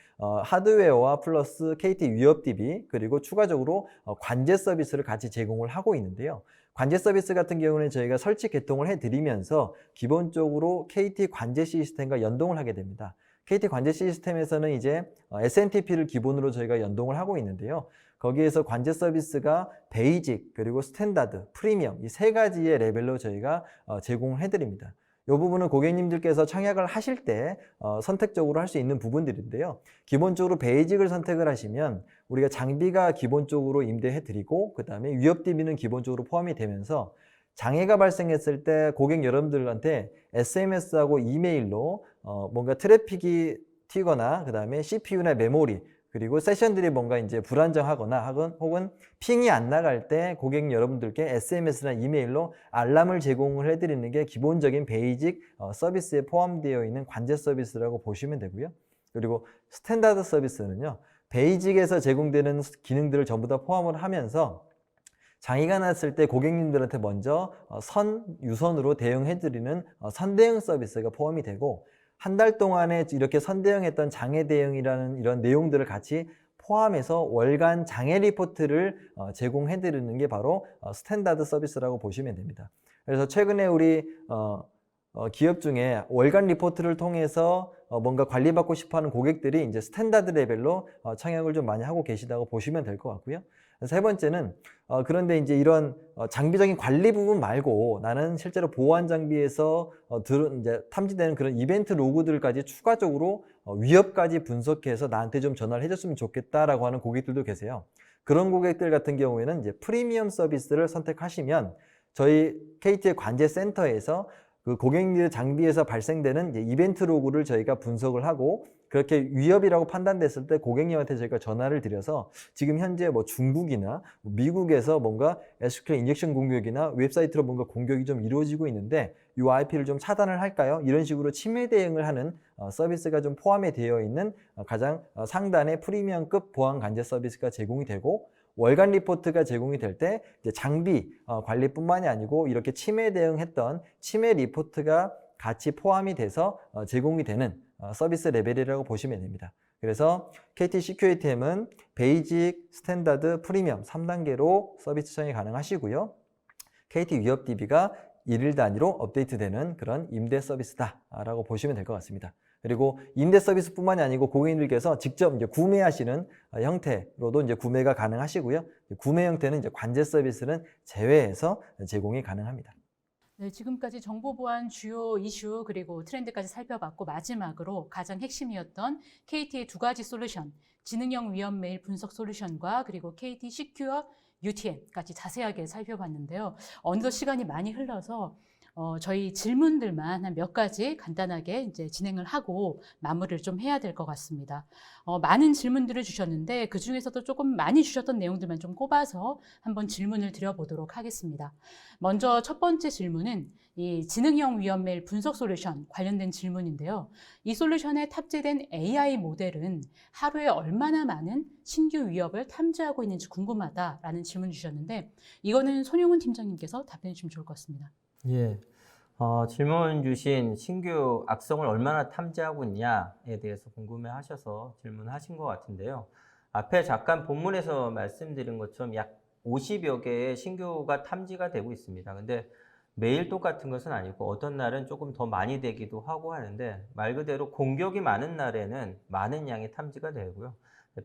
하드웨어와 플러스 KT 위협 DB 그리고 추가적으로 관제 서비스를 같이 제공을 하고 있는데요. 관제 서비스 같은 경우는 저희가 설치 개통을 해드리면서 기본적으로 KT 관제 시스템과 연동을 하게 됩니다. KT 관제 시스템에서는 이제 SNTP를 기본으로 저희가 연동을 하고 있는데요. 거기에서 관제 서비스가 베이직, 그리고 스탠다드, 프리미엄 이 세 가지의 레벨로 저희가 제공을 해드립니다. 이 부분은 고객님들께서 청약을 하실 때 선택적으로 할 수 있는 부분들인데요. 기본적으로 베이직을 선택을 하시면 우리가 장비가 기본적으로 임대해드리고 그 다음에 위협 DB는 기본적으로 포함이 되면서 장애가 발생했을 때 고객 여러분들한테 SMS하고 이메일로 뭔가 트래픽이 튀거나 그 다음에 CPU나 메모리 그리고 세션들이 뭔가 이제 불안정하거나 혹은 핑이 안 나갈 때 고객 여러분들께 SMS나 이메일로 알람을 제공을 해드리는 게 기본적인 베이직 서비스에 포함되어 있는 관제 서비스라고 보시면 되고요. 그리고 스탠다드 서비스는요, 베이직에서 제공되는 기능들을 전부 다 포함을 하면서 장애가 났을 때 고객님들한테 먼저 유선으로 대응해드리는 선대응 서비스가 포함이 되고, 한 달 동안에 이렇게 선대응했던 장애 대응이라는 이런 내용들을 같이 포함해서 월간 장애 리포트를 제공해드리는 게 바로 스탠다드 서비스라고 보시면 됩니다. 그래서 최근에 우리 기업 중에 월간 리포트를 통해서 뭔가 관리받고 싶어하는 고객들이 이제 스탠다드 레벨로 청약을 좀 많이 하고 계시다고 보시면 될 것 같고요. 세 번째는 그런데 이제 이런 장비적인 관리 부분 말고 나는 실제로 보안 장비에서 이제 탐지되는 그런 이벤트 로그들까지 추가적으로 위협까지 분석해서 나한테 좀 전화를 해줬으면 좋겠다라고 하는 고객들도 계세요. 그런 고객들 같은 경우에는 이제 프리미엄 서비스를 선택하시면 저희 KT의 관제센터에서 그 고객님의 장비에서 발생되는 이제 이벤트 로그를 저희가 분석을 하고 그렇게 위협이라고 판단됐을 때 고객님한테 저희가 전화를 드려서 지금 현재 뭐 중국이나 미국에서 뭔가 SQL 인젝션 공격이나 웹사이트로 뭔가 공격이 좀 이루어지고 있는데 이 IP를 좀 차단을 할까요? 이런 식으로 침해 대응을 하는 서비스가 좀 포함이 되어 있는 가장 상단의 프리미엄급 보안 관제 서비스가 제공이 되고 월간 리포트가 제공이 될 때 장비 관리뿐만이 아니고 이렇게 침해 대응했던 침해 리포트가 같이 포함이 돼서 제공이 되는 서비스 레벨이라고 보시면 됩니다. 그래서 KT 시큐리티엠은 베이직, 스탠다드, 프리미엄 3단계로 서비스 시청이 가능하시고요. KT 위협 DB가 일일 단위로 업데이트되는 그런 임대 서비스다라고 보시면 될 것 같습니다. 그리고 임대 서비스뿐만이 아니고 고객님들께서 직접 이제 구매하시는 형태로도 이제 구매가 가능하시고요. 구매 형태는 이제 관제 서비스는 제외해서 제공이 가능합니다. 네, 지금까지 정보 보안 주요 이슈 그리고 트렌드까지 살펴봤고 마지막으로 가장 핵심이었던 KT의 두 가지 솔루션, 지능형 위험 메일 분석 솔루션과 그리고 KT 시큐어 UTM까지 자세하게 살펴봤는데요. 어느덧 시간이 많이 흘러서 저희 질문들만 한 몇 가지 간단하게 이제 진행을 하고 마무리를 좀 해야 될 것 같습니다. 많은 질문들을 주셨는데 그 중에서도 조금 많이 주셨던 내용들만 좀 꼽아서 한번 질문을 드려보도록 하겠습니다. 먼저 첫 번째 질문은 이 지능형 위험 메일 분석 솔루션 관련된 질문인데요. 이 솔루션에 탑재된 AI 모델은 하루에 얼마나 많은 신규 위협을 탐지하고 있는지 궁금하다라는 질문 주셨는데 이거는 손용훈 팀장님께서 답변해 주시면 좋을 것 같습니다. 예. 질문 주신 신규 악성을 얼마나 탐지하고 있냐에 대해서 궁금해 하셔서 질문하신 것 같은데요. 앞에 잠깐 본문에서 말씀드린 것처럼 약 50여 개의 신규가 탐지가 되고 있습니다. 근데 매일 똑같은 것은 아니고 어떤 날은 조금 더 많이 되기도 하고 하는데 말 그대로 공격이 많은 날에는 많은 양의 탐지가 되고요.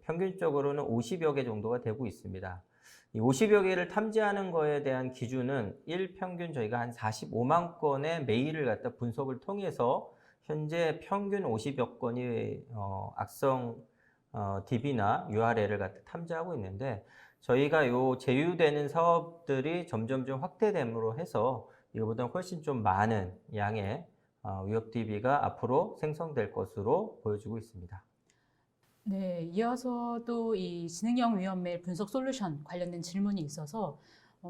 평균적으로는 50여 개 정도가 되고 있습니다. 이 50여 개를 탐지하는 거에 대한 기준은 일평균 저희가 한 45만 건의 메일을 갖다 분석을 통해서 현재 평균 50여 건이 악성 DB나 URL을 갖다 탐지하고 있는데 저희가 요 제휴되는 사업들이 점점 좀 확대됨으로 해서 이거보다 훨씬 좀 많은 양의 위협 DB가 앞으로 생성될 것으로 보여지고 있습니다. 네, 이어서도 이 지능형 위험 메일 분석 솔루션 관련된 질문이 있어서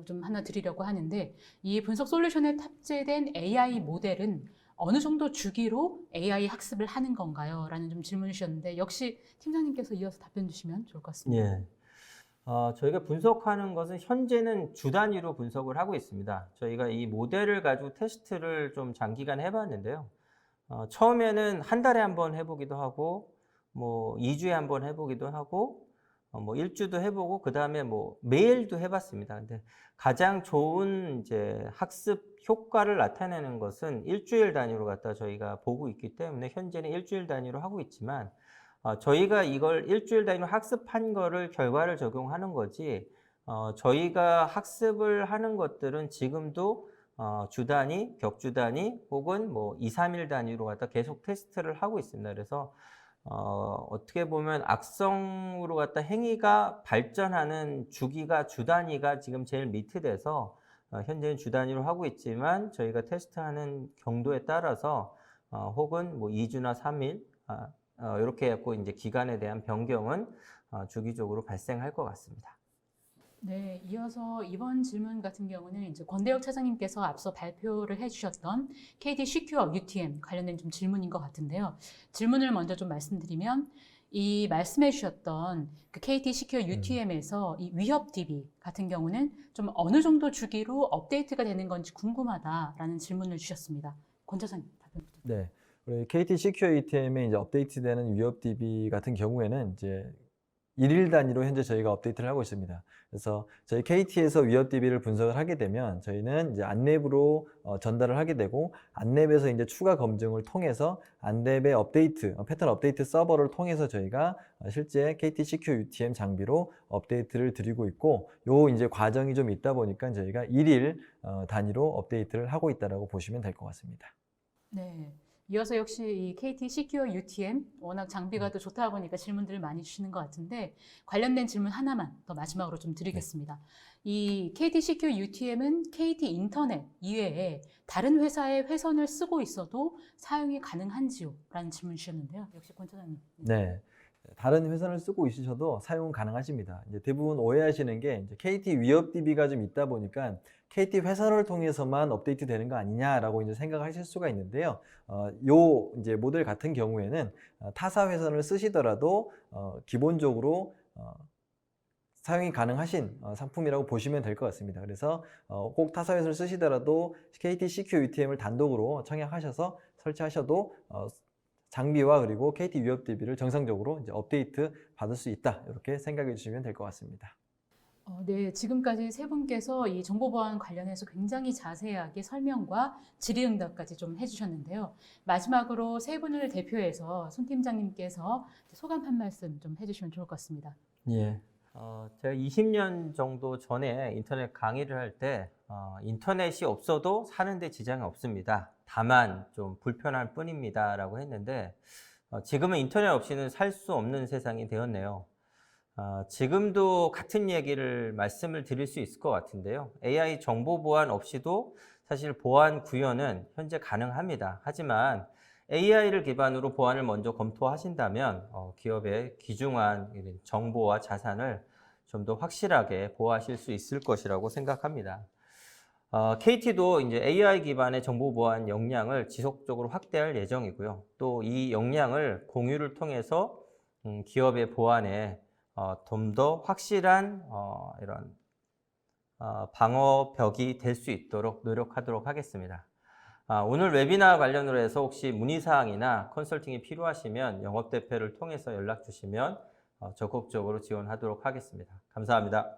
좀 하나 드리려고 하는데 이 분석 솔루션에 탑재된 AI 모델은 어느 정도 주기로 AI 학습을 하는 건가요? 라는 좀 질문을 주셨는데 역시 팀장님께서 이어서 답변 주시면 좋을 것 같습니다. 예. 저희가 분석하는 것은 현재는 주 단위로 분석을 하고 있습니다. 저희가 이 모델을 가지고 테스트를 좀 장기간 해봤는데요. 처음에는 한 달에 한 번 해보기도 하고, 뭐 2주에 한 번 해보기도 하고, 뭐 1주도 해보고, 그 다음에 뭐 매일도 해봤습니다. 근데 가장 좋은 이제 학습 효과를 나타내는 것은 일주일 단위로 갖다 저희가 보고 있기 때문에 현재는 일주일 단위로 하고 있지만, 저희가 이걸 일주일 단위로 학습한 거를 결과를 적용하는 거지, 저희가 학습을 하는 것들은 지금도 주 단위, 격주 단위 혹은 뭐 2, 3일 단위로 갖다 계속 테스트를 하고 있습니다. 그래서 어떻게 보면 악성으로 갖다 행위가 발전하는 주기가 주 단위가 지금 제일 밑에 돼서 현재는 주 단위로 하고 있지만 저희가 테스트하는 경도에 따라서 혹은 뭐 2주나 3일 이렇게 해서 이제 기간에 대한 변경은 주기적으로 발생할 것 같습니다. 네, 이어서 이번 질문 같은 경우는 이제 권대혁 차장님께서 앞서 발표를 해주셨던 KT 시큐어 UTM 관련된 좀 질문인 것 같은데요. 질문을 먼저 좀 말씀드리면 이 말씀해 주셨던 그 KT 시큐어 UTM에서 이 위협 DB 같은 경우는 좀 어느 정도 주기로 업데이트가 되는 건지 궁금하다라는 질문을 주셨습니다. 권 차장님 답변 부탁드립니다. 네. 우리 KT 시큐어 UTM에 이제 업데이트되는 위협 DB 같은 경우에는 이제 일일 단위로 현재 저희가 업데이트를 하고 있습니다. 그래서 저희 KT에서 위협 DB를 분석을 하게 되면 저희는 이제 안랩으로 전달을 하게 되고, 안랩에서 이제 추가 검증을 통해서 안랩의 업데이트, 패턴 업데이트 서버를 통해서 저희가 실제 KT CQ UTM 장비로 업데이트를 드리고 있고, 요 이제 과정이 좀 있다 보니까 저희가 일일 단위로 업데이트를 하고 있다라고 보시면 될 것 같습니다. 네. 이어서 역시 이 KT CQ UTM 워낙 장비가 또 좋다 보니까 질문들을 많이 주시는 것 같은데, 관련된 질문 하나만 더 마지막으로 좀 드리겠습니다. 이 KT CQ UTM은 KT 인터넷 이외에 다른 회사의 회선을 쓰고 있어도 사용이 가능한지요? 라는 질문 주셨는데요. 역시 권 차장님. 네. 다른 회선을 쓰고 있으셔도 사용 가능하십니다. 이제 대부분 오해하시는 게 이제 KT 위협 DB가 좀 있다 보니까 KT 회선을 통해서만 업데이트 되는 거 아니냐라고 이제 생각하실 수가 있는데요. 요 이제 모델 같은 경우에는 타사 회선을 쓰시더라도 기본적으로 사용이 가능하신 상품이라고 보시면 될 것 같습니다. 그래서 꼭 타사 회선을 쓰시더라도 KT CQ UTM을 단독으로 청약하셔서 설치하셔도 장비와 그리고 KT 위협 DB를 정상적으로 이제 업데이트 받을 수 있다, 이렇게 생각해 주시면 될 것 같습니다. 네, 지금까지 세 분께서 이 정보보안 관련해서 굉장히 자세하게 설명과 질의응답까지 좀 해주셨는데요. 마지막으로 세 분을 대표해서 손 팀장님께서 소감 한 말씀 좀 해주시면 좋을 것 같습니다. 예. 제가 20년 정도 전에 인터넷 강의를 할 때 인터넷이 없어도 사는데 지장이 없습니다. 다만 좀 불편할 뿐입니다. 라고 했는데 지금은 인터넷 없이는 살 수 없는 세상이 되었네요. 지금도 같은 얘기를 말씀을 드릴 수 있을 것 같은데요. AI 정보 보안 없이도 사실 보안 구현은 현재 가능합니다. 하지만 AI를 기반으로 보안을 먼저 검토하신다면 기업의 귀중한 정보와 자산을 좀 더 확실하게 보호하실 수 있을 것이라고 생각합니다. KT도 이제 AI 기반의 정보 보안 역량을 지속적으로 확대할 예정이고요. 또 이 역량을 공유를 통해서 기업의 보안에 좀 더 확실한 이런 방어벽이 될 수 있도록 노력하도록 하겠습니다. 오늘 웨비나 관련으로 해서 혹시 문의사항이나 컨설팅이 필요하시면 영업대표를 통해서 연락 주시면 적극적으로 지원하도록 하겠습니다. 감사합니다.